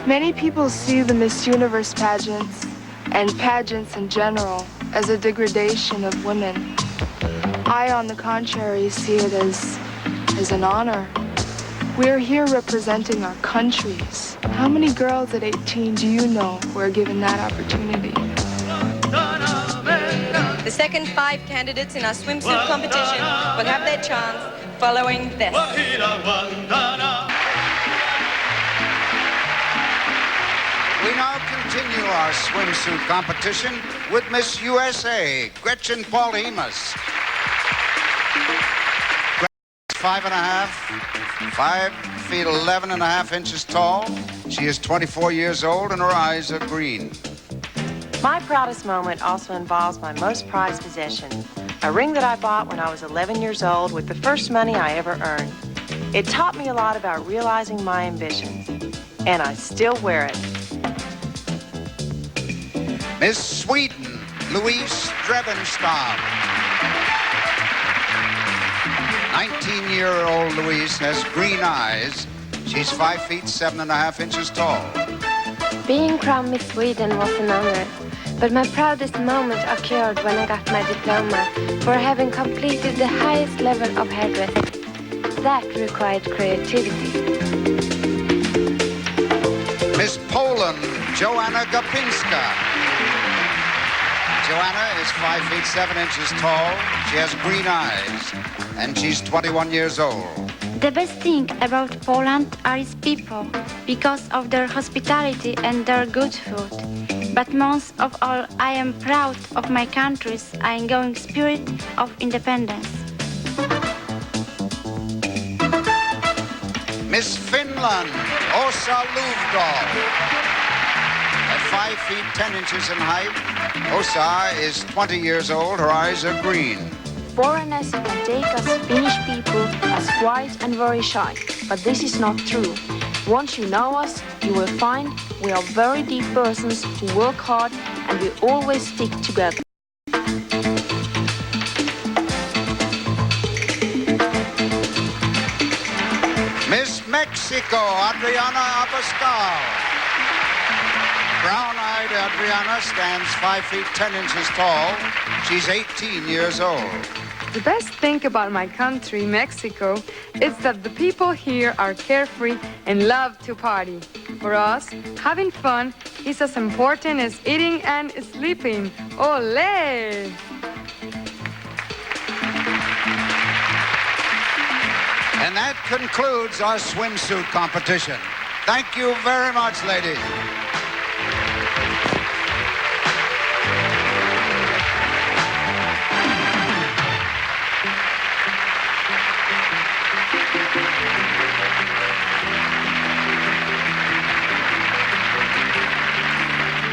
Many people see the Miss Universe pageants and pageants in general as a degradation of women. I, on the contrary, see it as an honor. We're here representing our countries. How many girls at 18 do you know who are given that opportunity? The second 5 candidates in our swimsuit competition will have their chance following this. We now continue our swimsuit competition with Miss USA, Gretchen Paul-Hemus. 5 feet 11 and a half inches tall. She is 24 years old and her eyes are green. My proudest moment also involves my most prized possession, a ring that I bought when I was 11 years old with the first money I ever earned. It taught me a lot about realizing my ambitions, and I still wear it. Miss Sweden, Louise Trebenstam. 19-year-old Louise has green eyes. She's 5 feet 7 and a half inches tall. Being crowned Miss Sweden was an honor, but my proudest moment occurred when I got my diploma for having completed the highest level of hairdressing. That required creativity. Miss Poland, Joanna Gapinska. Joanna is 5 feet 7 inches tall. She has green eyes, and she's 21 years old. The best thing about Poland are its people, because of their hospitality and their good food. But most of all, I am proud of my country's ongoing spirit of independence. Miss Finland, Åsa Lövdahl. At 5 feet 10 inches in height, Åsa is 20 years old. Her eyes are green. Foreigners can take us Finnish people as quiet and very shy, but this is not true. Once you know us, you will find we are very deep persons who work hard and we always stick together. Miss Mexico, Adriana Abascal. Brown-eyed Adriana stands 5 feet 10 inches tall. She's 18 years old. The best thing about my country, Mexico, is that the people here are carefree and love to party. For us, having fun is as important as eating and sleeping. Olé! And that concludes our swimsuit competition. Thank you very much, ladies.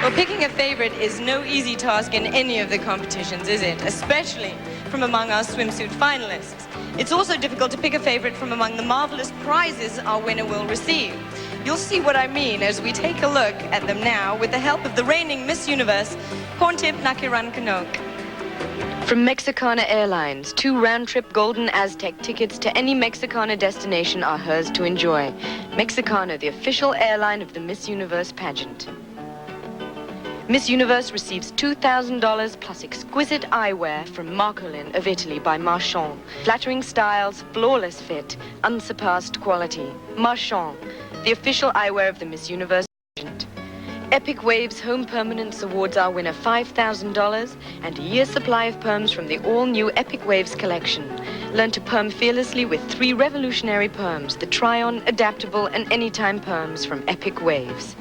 Well, picking a favorite is no easy task in any of the competitions, is it? Especially from among our swimsuit finalists. It's also difficult to pick a favorite from among the marvelous prizes our winner will receive. You'll see what I mean as we take a look at them now with the help of the reigning Miss Universe, Horntip Nakiran Kanok. From Mexicana Airlines, 2 round-trip Golden Aztec tickets to any Mexicana destination are hers to enjoy. Mexicana, the official airline of the Miss Universe pageant. Miss Universe receives $2,000 plus exquisite eyewear from Marcolin of Italy by Marchand. Flattering styles, flawless fit, unsurpassed quality. Marchand, the official eyewear of the Miss Universe pageant. Epic Waves Home Permanence awards our winner $5,000 and a year's supply of perms from the all-new Epic Waves collection. Learn to perm fearlessly with 3 revolutionary perms, the Try-On, Adaptable, and Anytime perms from Epic Waves.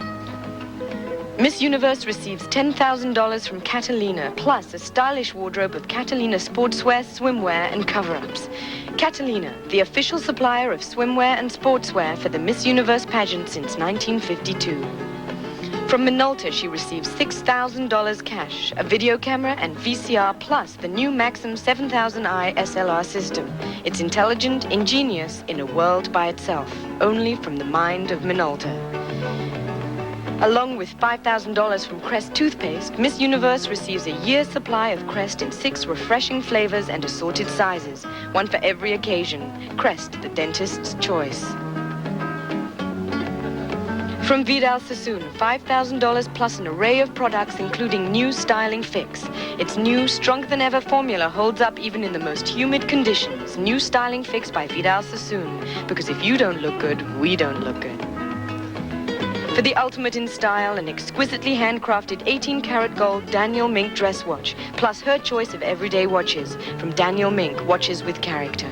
Miss Universe receives $10,000 from Catalina, plus a stylish wardrobe of Catalina sportswear, swimwear, and cover-ups. Catalina, the official supplier of swimwear and sportswear for the Miss Universe pageant since 1952. From Minolta, she receives $6,000 cash, a video camera, and VCR, plus the new Maxim 7000i SLR system. It's intelligent, ingenious, in a world by itself, only from the mind of Minolta. Along with $5,000 from Crest toothpaste, Miss Universe receives a year's supply of Crest in 6 refreshing flavors and assorted sizes, one for every occasion. Crest, the dentist's choice. From Vidal Sassoon, $5,000 plus an array of products including new styling fix. Its new, stronger-than-ever formula holds up even in the most humid conditions. New styling fix by Vidal Sassoon, because if you don't look good, we don't look good. For the ultimate in style, an exquisitely handcrafted 18-karat gold Daniel Mink dress watch, plus her choice of everyday watches from Daniel Mink, watches with character.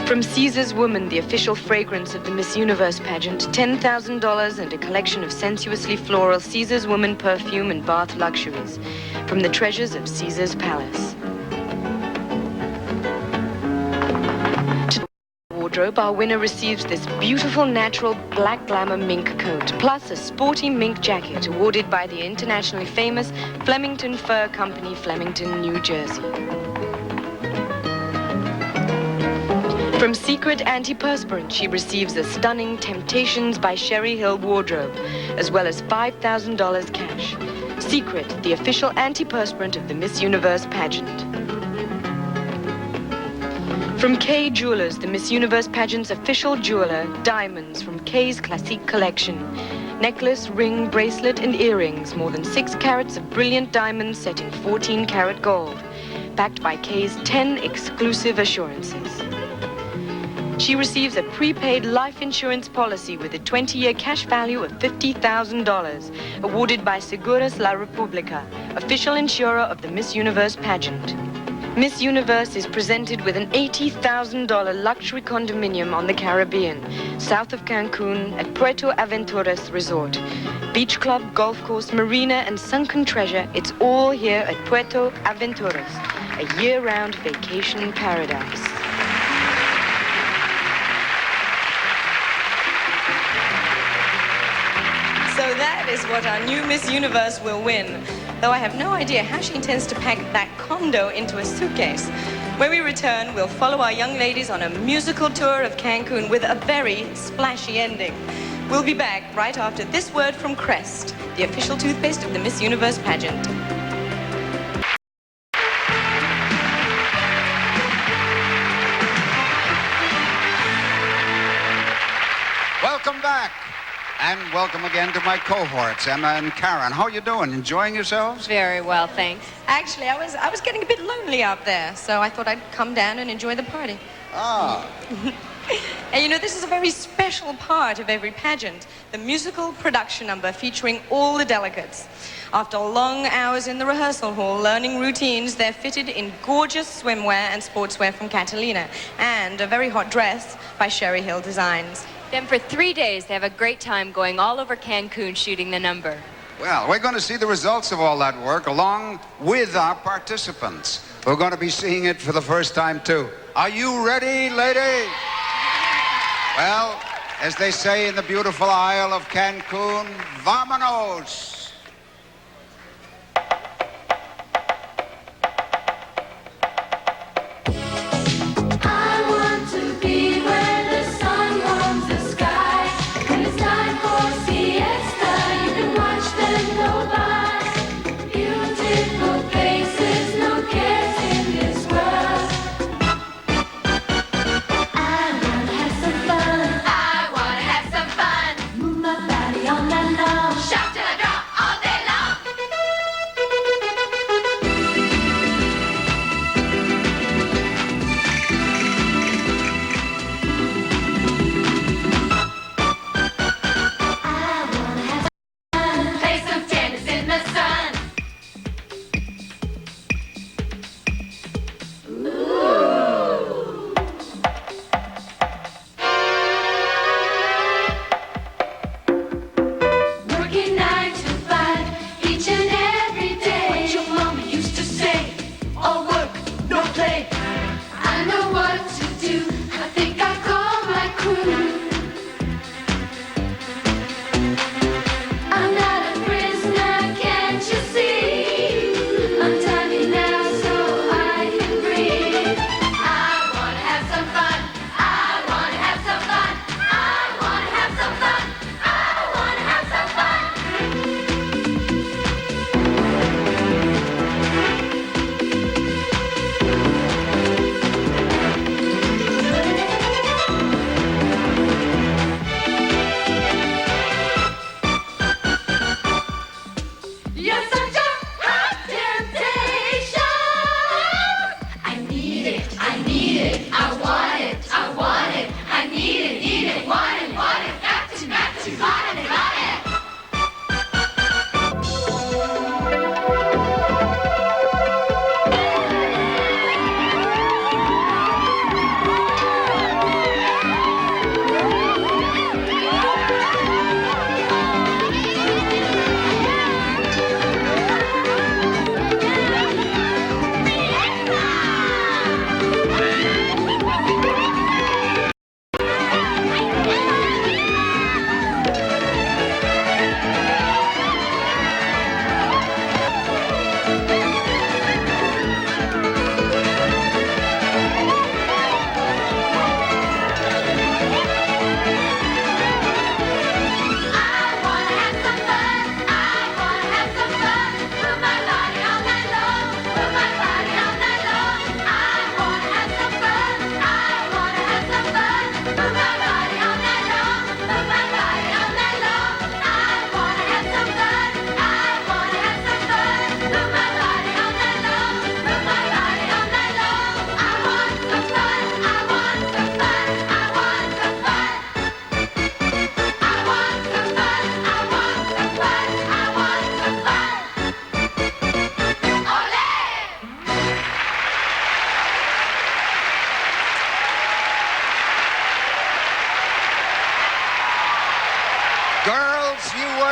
From Caesar's Woman, the official fragrance of the Miss Universe pageant, $10,000 and a collection of sensuously floral Caesar's Woman perfume and bath luxuries from the treasures of Caesar's Palace. Wardrobe, our winner receives this beautiful natural black glamour mink coat, plus a sporty mink jacket awarded by the internationally famous Flemington Fur Company, Flemington, New Jersey. From Secret Antiperspirant, she receives a stunning Temptations by Sherry Hill wardrobe, as well as $5,000 cash. Secret, the official antiperspirant of the Miss Universe pageant. From Kay Jewelers, the Miss Universe pageant's official jeweler, diamonds from Kay's Classique collection. Necklace, ring, bracelet, and earrings, more than 6 carats of brilliant diamonds set in 14-karat gold, backed by Kay's 10 exclusive assurances. She receives a prepaid life insurance policy with a 20-year cash value of $50,000, awarded by Seguros La República, official insurer of the Miss Universe pageant. Miss Universe is presented with an $80,000 luxury condominium on the Caribbean, south of Cancun at Puerto Aventuras Resort. Beach club, golf course, marina, and sunken treasure, it's all here at Puerto Aventuras, a year-round vacation paradise. So that is what our new Miss Universe will win, though I have no idea how she intends to pack that condo into a suitcase. When we return, we'll follow our young ladies on a musical tour of Cancun with a very splashy ending. We'll be back right after this word from Crest, the official toothpaste of the Miss Universe pageant. Welcome back. And welcome again to my cohorts, Emma and Karen. How are you doing? Enjoying yourselves? Very well, thanks. Actually, I was getting a bit lonely out there, so I thought I'd come down and enjoy the party. Ah. And you know, this is a very special part of every pageant, the musical production number featuring all the delegates. After long hours in the rehearsal hall learning routines, they're fitted in gorgeous swimwear and sportswear from Catalina, and a very hot dress by Sherry Hill Designs. Then for 3 days, they have a great time going all over Cancun shooting the number. Well, we're going to see the results of all that work along with our participants. We're going to be seeing it for the first time, too. Are you ready, ladies? Well, as they say in the beautiful Isle of Cancun, vámonos! Shout till I drop.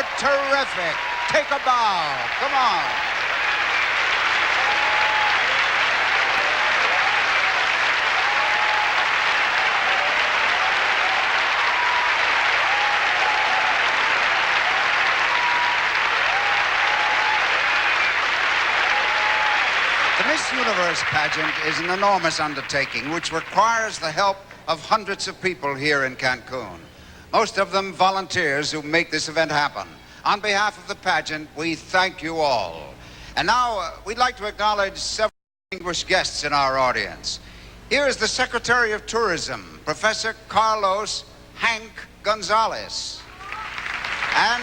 were terrific. Take a bow. Come on. The Miss Universe pageant is an enormous undertaking which requires the help of hundreds of people here in Cancun. Most of them volunteers who make this event happen. On behalf of the pageant, we thank you all. And now we'd like to acknowledge several distinguished guests in our audience. Here is the Secretary of Tourism, Professor Carlos Hank Gonzalez, and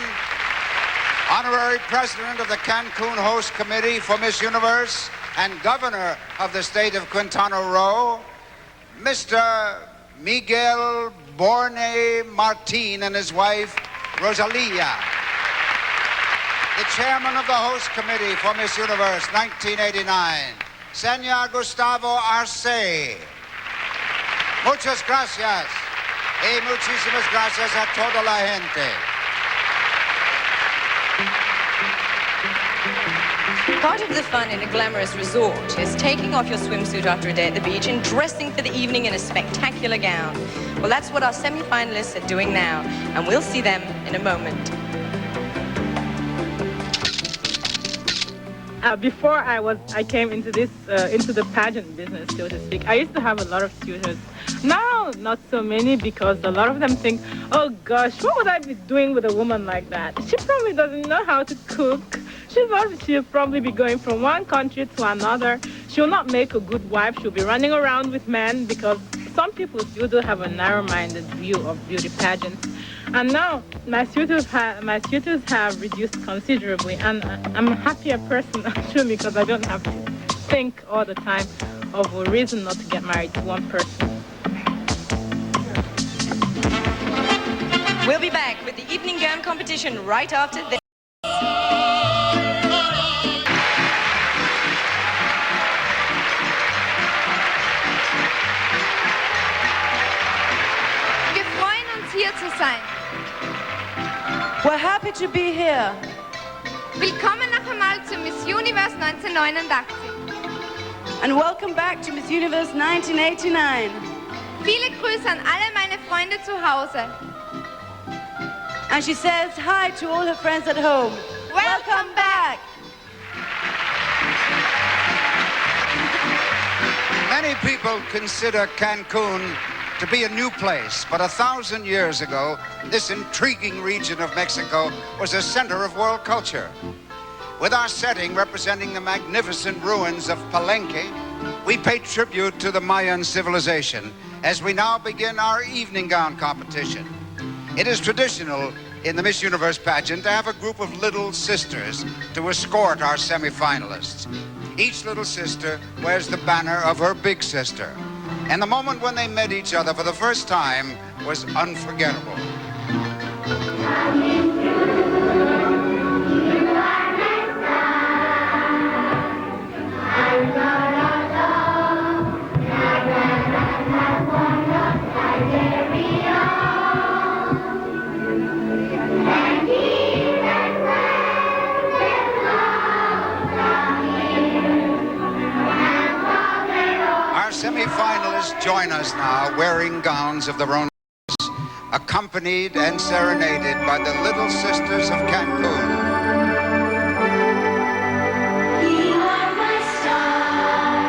Honorary President of the Cancun Host Committee for Miss Universe and Governor of the state of Quintana Roo, Mr. Miguel Borne Martin and his wife, Rosalia. The Chairman of the Host Committee for Miss Universe 1989, Senor Gustavo Arce. Muchas gracias y muchísimas gracias a toda la gente. Part of the fun in a glamorous resort is taking off your swimsuit after a day at the beach and dressing for the evening in a spectacular gown. Well, that's what our semi-finalists are doing now, and we'll see them in a moment. Before I came into the pageant business, so to speak, I used to have a lot of suitors. Now, not so many, because a lot of them think, oh gosh, what would I be doing with a woman like that? She probably doesn't know how to cook. She'll probably be going from one country to another. She'll not make a good wife. She'll be running around with men, because some people still do have a narrow-minded view of beauty pageants. And now my suitors have reduced considerably, and I'm a happier person actually, because I don't have to think all the time of a reason not to get married to one person. We'll be back with the evening gown competition right after this. Wir freuen uns, hier zu sein. We're happy to be here. Willkommen noch einmal zu Miss Universe 1989. And welcome back to Miss Universe 1989. Viele Grüße an alle meine Freunde zu Hause. And she says hi to all her friends at home. Welcome back. Many people consider Cancun to be a new place, but 1,000 years ago, this intriguing region of Mexico was a center of world culture. With our setting representing the magnificent ruins of Palenque, we pay tribute to the Mayan civilization as we now begin our evening gown competition. It is traditional in the Miss Universe pageant to have a group of little sisters to escort our semi-finalists. Each little sister wears the banner of her big sister. And the moment when they met each other for the first time was unforgettable. Semi-finalists join us now wearing gowns of their own, accompanied and serenaded by the Little Sisters of Cancun. You are my star,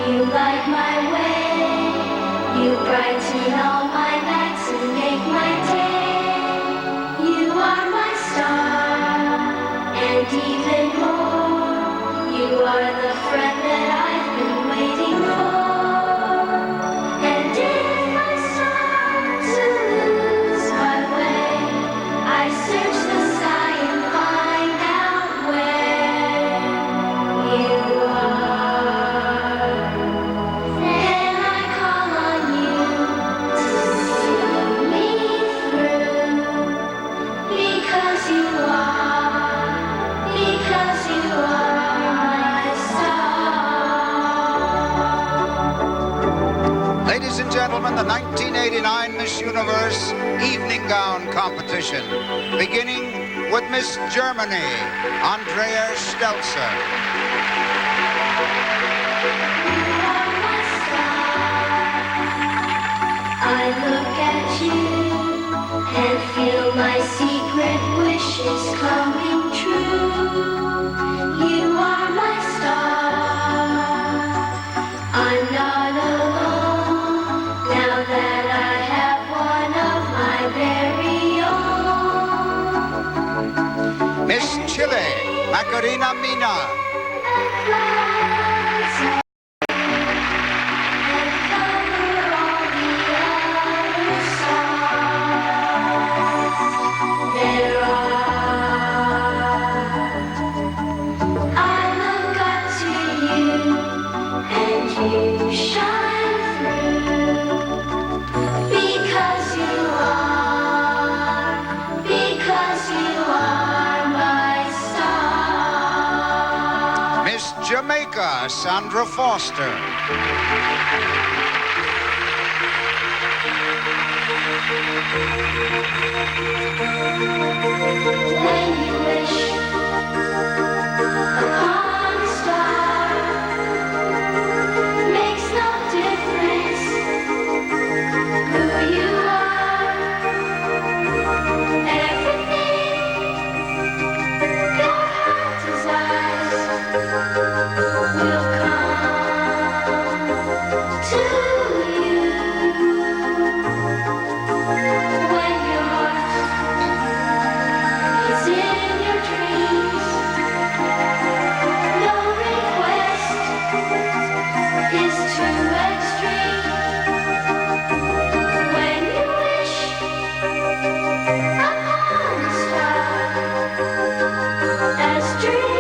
you light my way, you brighten all my nights and make my day. You are my star, and even more, you are the friend that I've been waiting for. Gentlemen, the 1989 Miss Universe Evening Gown Competition, beginning with Miss Germany, Andrea Stelzer. I look at you and feel my secret wishes coming true. You are my star. I'm not alone now that I have one of my very own. Miss Chile, Macarena Mina. Jamaica, Sandra Foster. When you wish upon a star, makes no difference who you are. Everything your heart desires will come to you when your heart is in your dreams. No request is too extreme. When you wish upon a star, as dreamers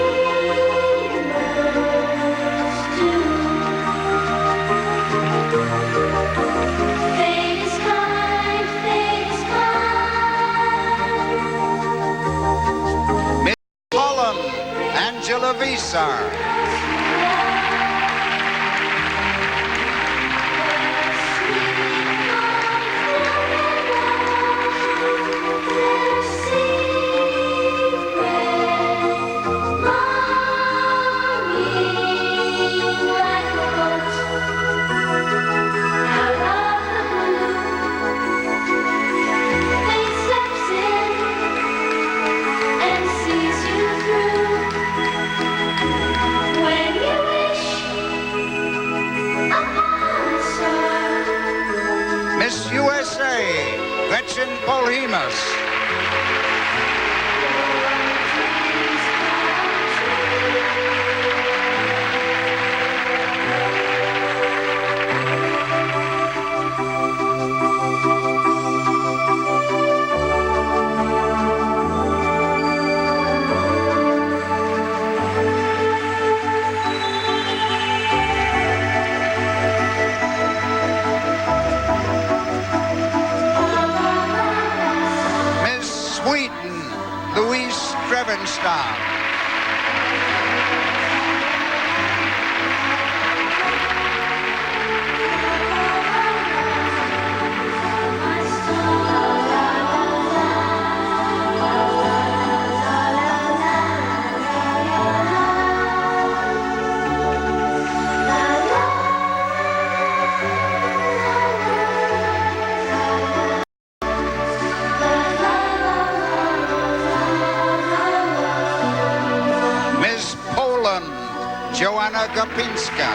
do. Fate is kind, fate is kind. Miss Holland, Angela Visar. Miss USA, Gretchen Polhemus. Sweden, Louise Strevenstein. Miss Poland, Joanna Gapinska.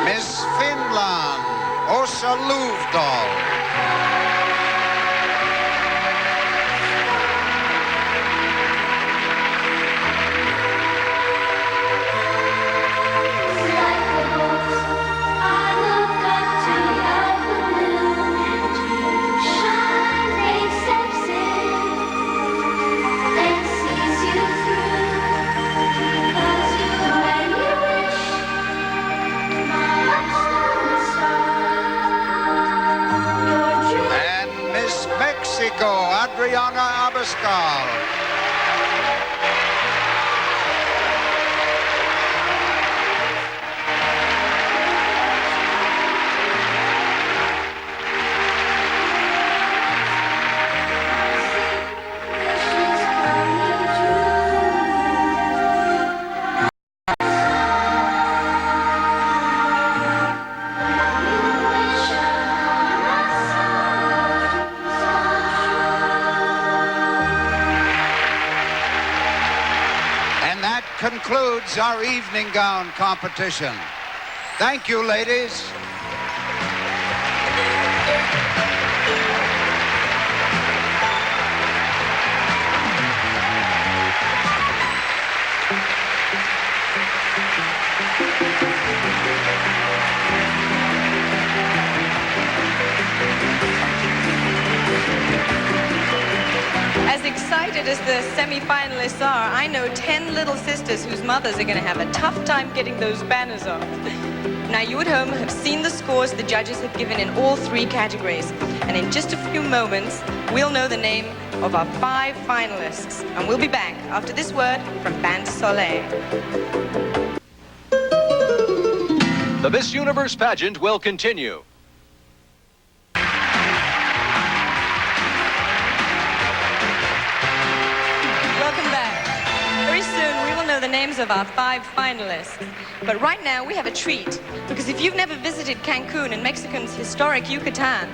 Miss Finland, Åsa Luvdahl. I look up to the moon and you shine. Pascal. Concludes our evening gown competition. Thank you, ladies. As excited as the semi-finalists are, I know 10 little sisters whose mothers are going to have a tough time getting those banners off. Now, you at home have seen the scores the judges have given in all 3 categories. And in just a few moments, we'll know the name of our 5 finalists. And we'll be back after this word from Band Soleil. The Miss Universe pageant will continue. The names of our 5 finalists. But right now we have a treat, because if you've never visited Cancun and Mexico's historic Yucatan,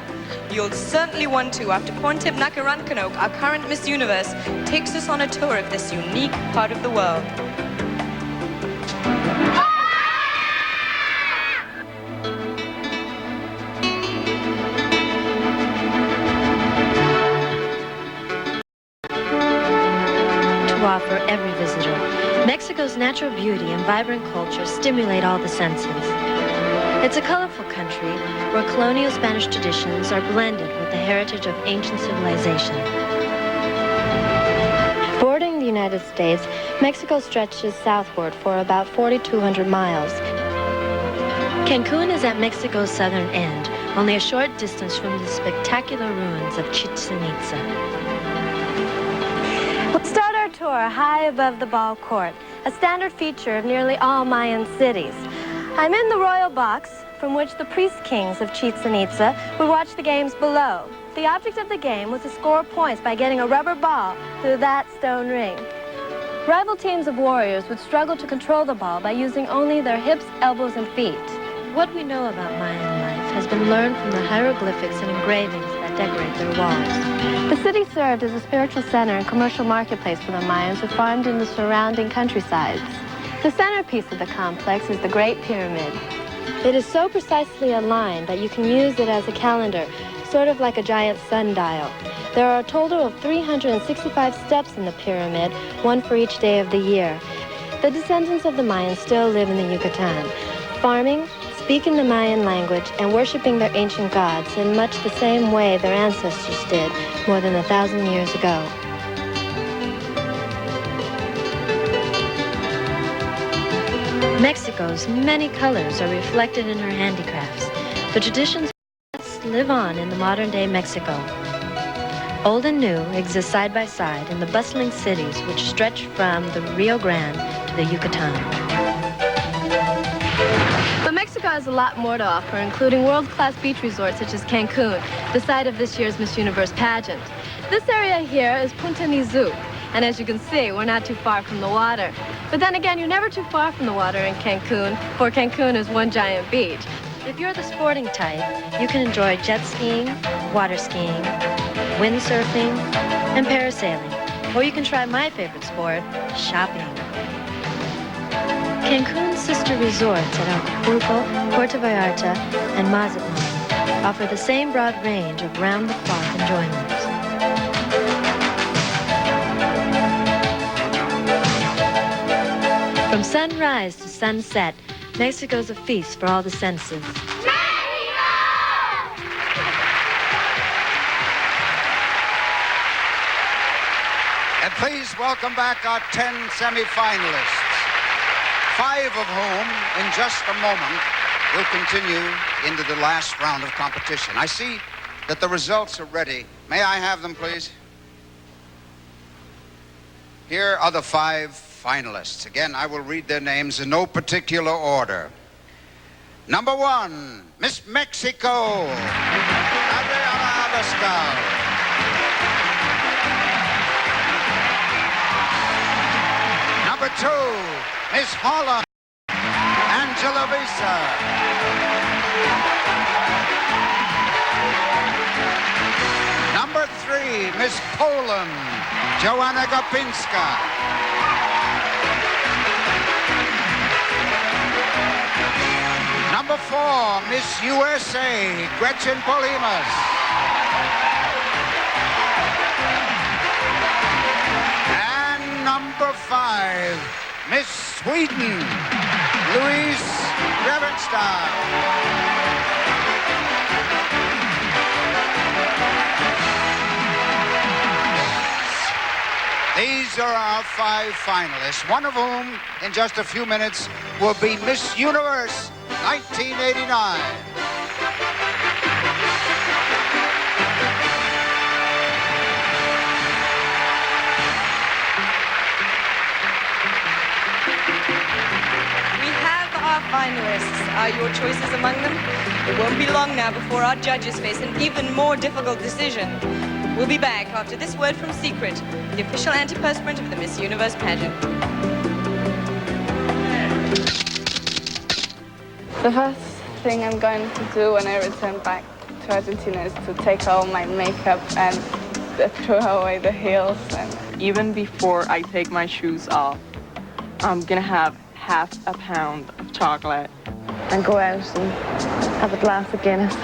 you'll certainly want to after Pontip Nakarankanok, our current Miss Universe, takes us on a tour of this unique part of the world. To offer every visitor, Mexico's natural beauty and vibrant culture stimulate all the senses. It's a colorful country where colonial Spanish traditions are blended with the heritage of ancient civilization. Bordering the United States, Mexico stretches southward for about 4,200 miles. Cancun is at Mexico's southern end, only a short distance from the spectacular ruins of Chichen Itza. We'll start our tour high above the ball court, a standard feature of nearly all Mayan cities. I'm in the royal box, from which the priest kings of Chichen Itza would watch the games below. The object of the game was to score points by getting a rubber ball through that stone ring. Rival teams of warriors would struggle to control the ball by using only their hips, elbows, and feet. What we know about Mayan life has been learned from the hieroglyphics and engravings that decorate their walls. The city served as a spiritual center and commercial marketplace for the Mayans who farmed in the surrounding countrysides. The centerpiece of the complex is the Great Pyramid. It is so precisely aligned that you can use it as a calendar, sort of like a giant sundial. There are a total of 365 steps in the pyramid, one for each day of the year. The descendants of the Mayans still live in the Yucatan, farming, speaking the Mayan language, and worshiping their ancient gods in much the same way their ancestors did more than 1,000 years ago. Mexico's many colors are reflected in her handicrafts. The traditions live on in the modern-day Mexico. Old and new exist side by side in the bustling cities which stretch from the Rio Grande to the Yucatan. But Mexico has a lot more to offer, including world-class beach resorts such as Cancun, the site of this year's Miss Universe pageant. This area here is Punta Nizu, and as you can see, we're not too far from the water. But then again, you're never too far from the water in Cancun, for Cancun is one giant beach. If you're the sporting type, you can enjoy jet skiing, water skiing, windsurfing, and parasailing. Or you can try my favorite sport, shopping. Cancun's sister resorts at Acapulco, Puerto Vallarta, and Mazatlan offer the same broad range of round-the-clock enjoyment. From sunrise to sunset, Mexico's a feast for all the senses. And please welcome back our 10 semi-finalists, 5 of whom, in just a moment, will continue into the last round of competition. I see that the results are ready. May I have them, please? Here are the 5 finalists. Again, I will read their names in no particular order. Number 1, Miss Mexico, Adriana Abascal. Number 2, Miss Holland, Angela Visa. Number 3, Miss Poland, Joanna Gopinska. Number 4, Miss USA, Gretchen Polimas. And number 5, Miss Sweden, Louise Grevenstein. These are our 5 finalists, one of whom, in just a few minutes, will be Miss Universe 1989. We have our finalists. Are your choices among them? It won't be long now before our judges face an even more difficult decision. We'll be back after this word from Secret, the official antiperspirant of the Miss Universe pageant. The first thing I'm going to do when I return back to Argentina is to take all my makeup and throw away the heels. And even before I take my shoes off, I'm gonna have half a pound of chocolate. and go out and have a glass of Guinness.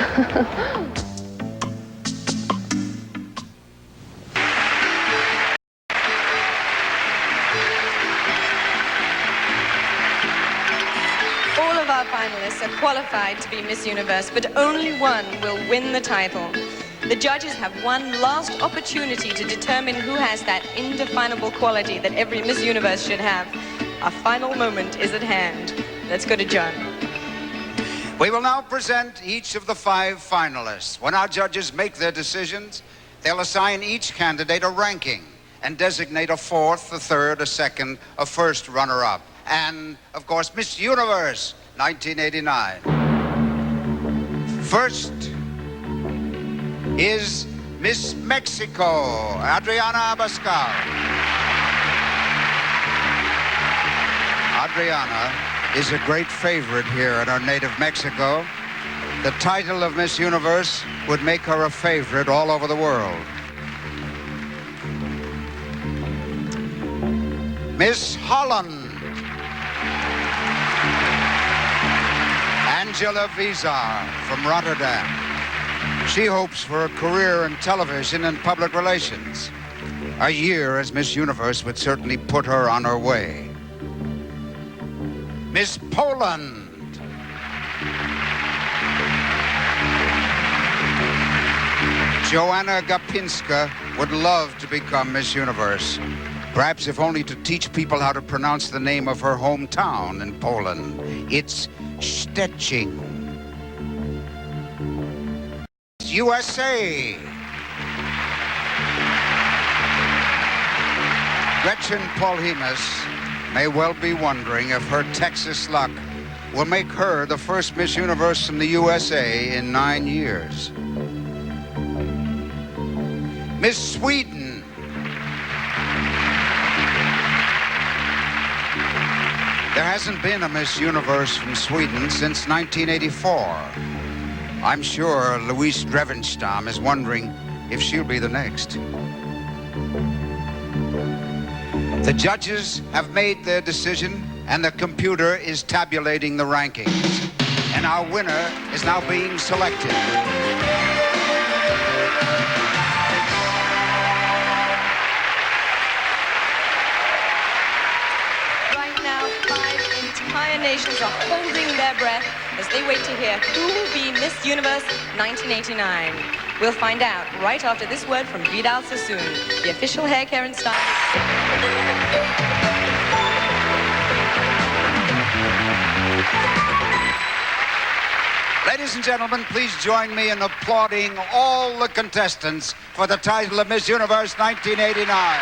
All of our finalists are qualified to be Miss Universe, but only one will win the title. The judges have one last opportunity to determine who has that indefinable quality that every Miss Universe should have. Our final moment is at hand. Let's go to John. We will now present each of the 5 finalists. When our judges make their decisions, they'll assign each candidate a ranking and designate a 4th, a 3rd, a 2nd, a 1st runner-up. And, of course, Miss Universe 1989. First is Miss Mexico, Adriana Abascal. Adriana is a great favorite here in our native Mexico. The title of Miss Universe would make her a favorite all over the world. Miss Holland, Angela Visa from Rotterdam. She hopes for a career in television and public relations. A year as Miss Universe would certainly put her on her way. Miss Poland. Joanna Gopinska would love to become Miss Universe. Perhaps if only to teach people how to pronounce the name of her hometown in Poland. It's Szczecin. USA. Gretchen Polimas may well be wondering if her Texas luck will make her the first Miss Universe from the USA in 9 years. Miss Sweden. There hasn't been a Miss Universe from Sweden since 1984. I'm sure Louise Drevenstam is wondering if she'll be the next. The judges have made their decision, and the computer is tabulating the rankings. And our winner is now being selected. Right now, 5 entire nations are holding their breath as they wait to hear who will be Miss Universe 1989. We'll find out right after this word from Vidal Sassoon, the official hair care and style. Ladies and gentlemen, please join me in applauding all the contestants for the title of Miss Universe 1989.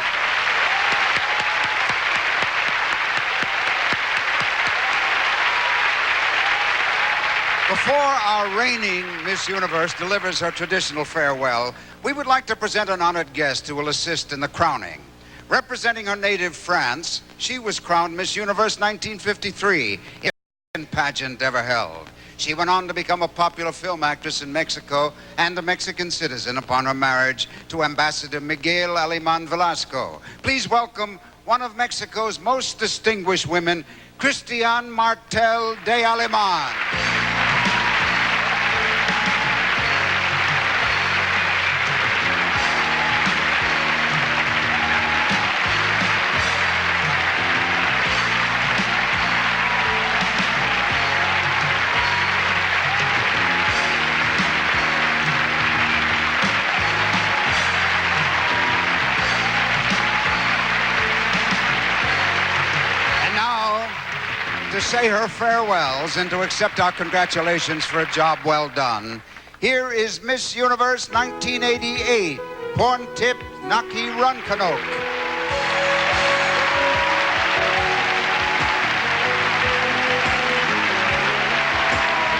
Before our reigning Miss Universe delivers her traditional farewell, we would like to present an honored guest who will assist in the crowning. Representing her native France, she was crowned Miss Universe 1953, in pageant ever held. She went on to become a popular film actress in Mexico and a Mexican citizen upon her marriage to Ambassador Miguel Alemán Velasco. Please welcome one of Mexico's most distinguished women, Christian Martel de Alemán. To say her farewells and to accept our congratulations for a job well done, here is Miss Universe 1988, Porntip Naki Runkanok.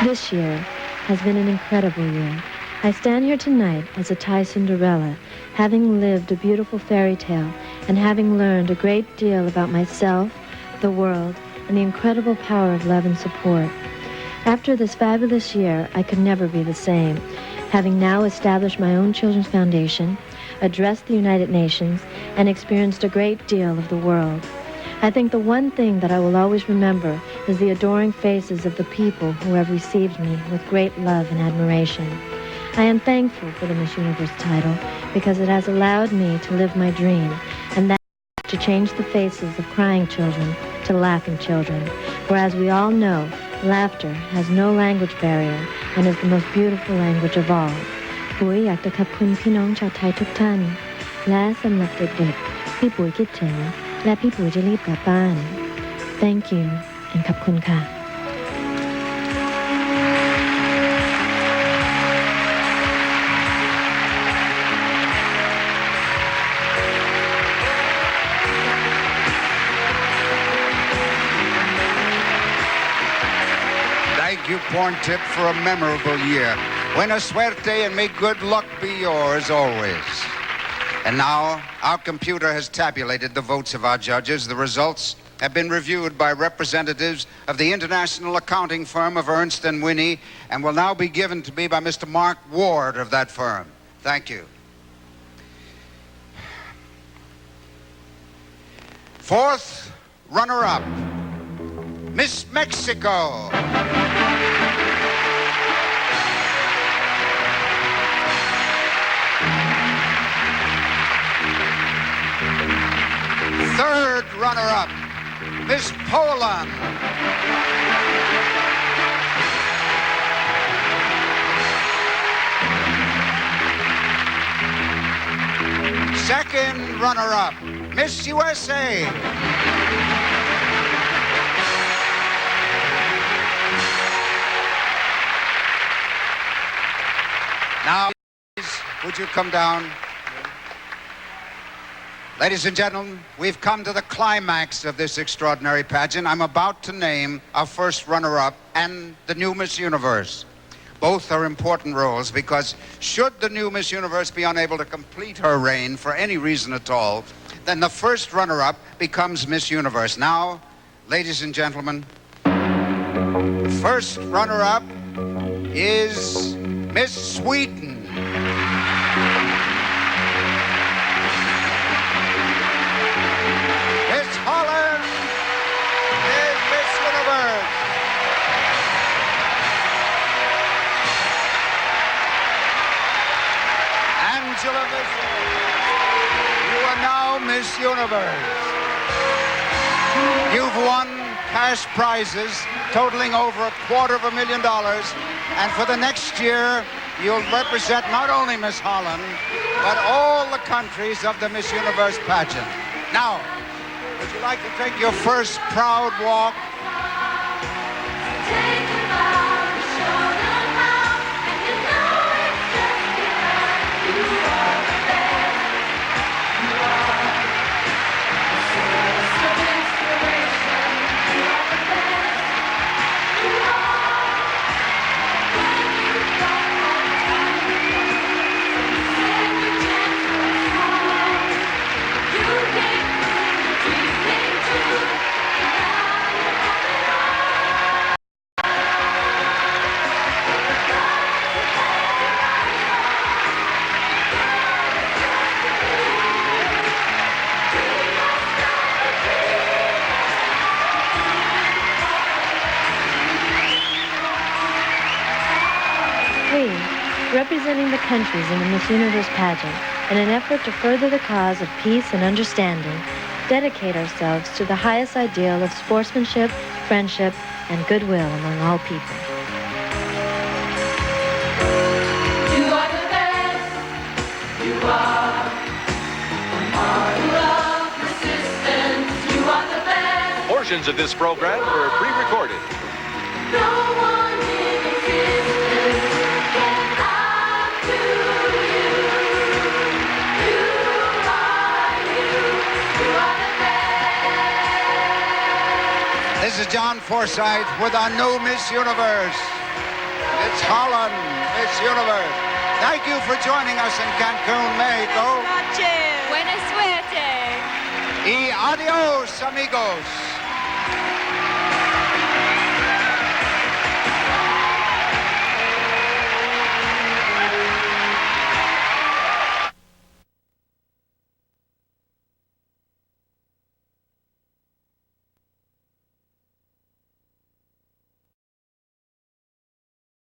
This year has been an incredible year. I stand here tonight as a Thai Cinderella, having lived a beautiful fairy tale and having learned a great deal about myself, the world, and the incredible power of love and support. After this fabulous year, I could never be the same, having now established my own children's foundation, addressed the United Nations, and experienced a great deal of the world. I think the one thing that I will always remember is the adoring faces of the people who have received me with great love and admiration. I am thankful for the Miss Universe title because it has allowed me to live my dream, and that is to change the faces of crying children to laughing children, whereas we all know laughter has no language barrier and is the most beautiful language of all. ปุ๋ยอยากจะขอบคุณพี่น้องชาวไทยทุกท่านและสำหรับเด็กๆพี่ปุ๋ยคิดถึงและพี่ปุ๋ยจะรีบกลับบ้าน Thank you and ขอบคุณค่ะ Thank you, Porntip, for a memorable year. Buena suerte and may good luck be yours always. And now, our computer has tabulated the votes of our judges. The results have been reviewed by representatives of the international accounting firm of Ernst & Winnie and will now be given to me by Mr. Mark Ward of that firm. Thank you. Fourth runner-up, Miss Mexico. Third runner-up, Miss Poland. Second runner-up, Miss USA. Now, please, would you come down? Ladies and gentlemen, we've come to the climax of this extraordinary pageant. I'm about to name our first runner-up and the new Miss Universe. Both are important roles because should the new Miss Universe be unable to complete her reign for any reason at all, then the first runner-up becomes Miss Universe. Now, ladies and gentlemen, the first runner-up is Miss Sweden. Holland is Miss Universe. Angela Visser, you are now Miss Universe. You've won cash prizes totaling over $250,000, and for the next year, you'll represent not only Miss Holland, but all the countries of the Miss Universe pageant. Now, would you like to take your first proud walk? representing the countries in the Miss Universe pageant, in an effort to further the cause of peace and understanding, dedicate ourselves to the highest ideal of sportsmanship, friendship, and goodwill among all people. You are the best. You are a model of resistance. You are the best. Portions of this program were pre-recorded. No one in existence can outdo you. You are you. You are the best. This is John Forsyth with our new Miss Universe. It's Holland, Miss Universe. Thank you for joining us in Cancun, Mexico. Buenas suerte. Y adios, amigos.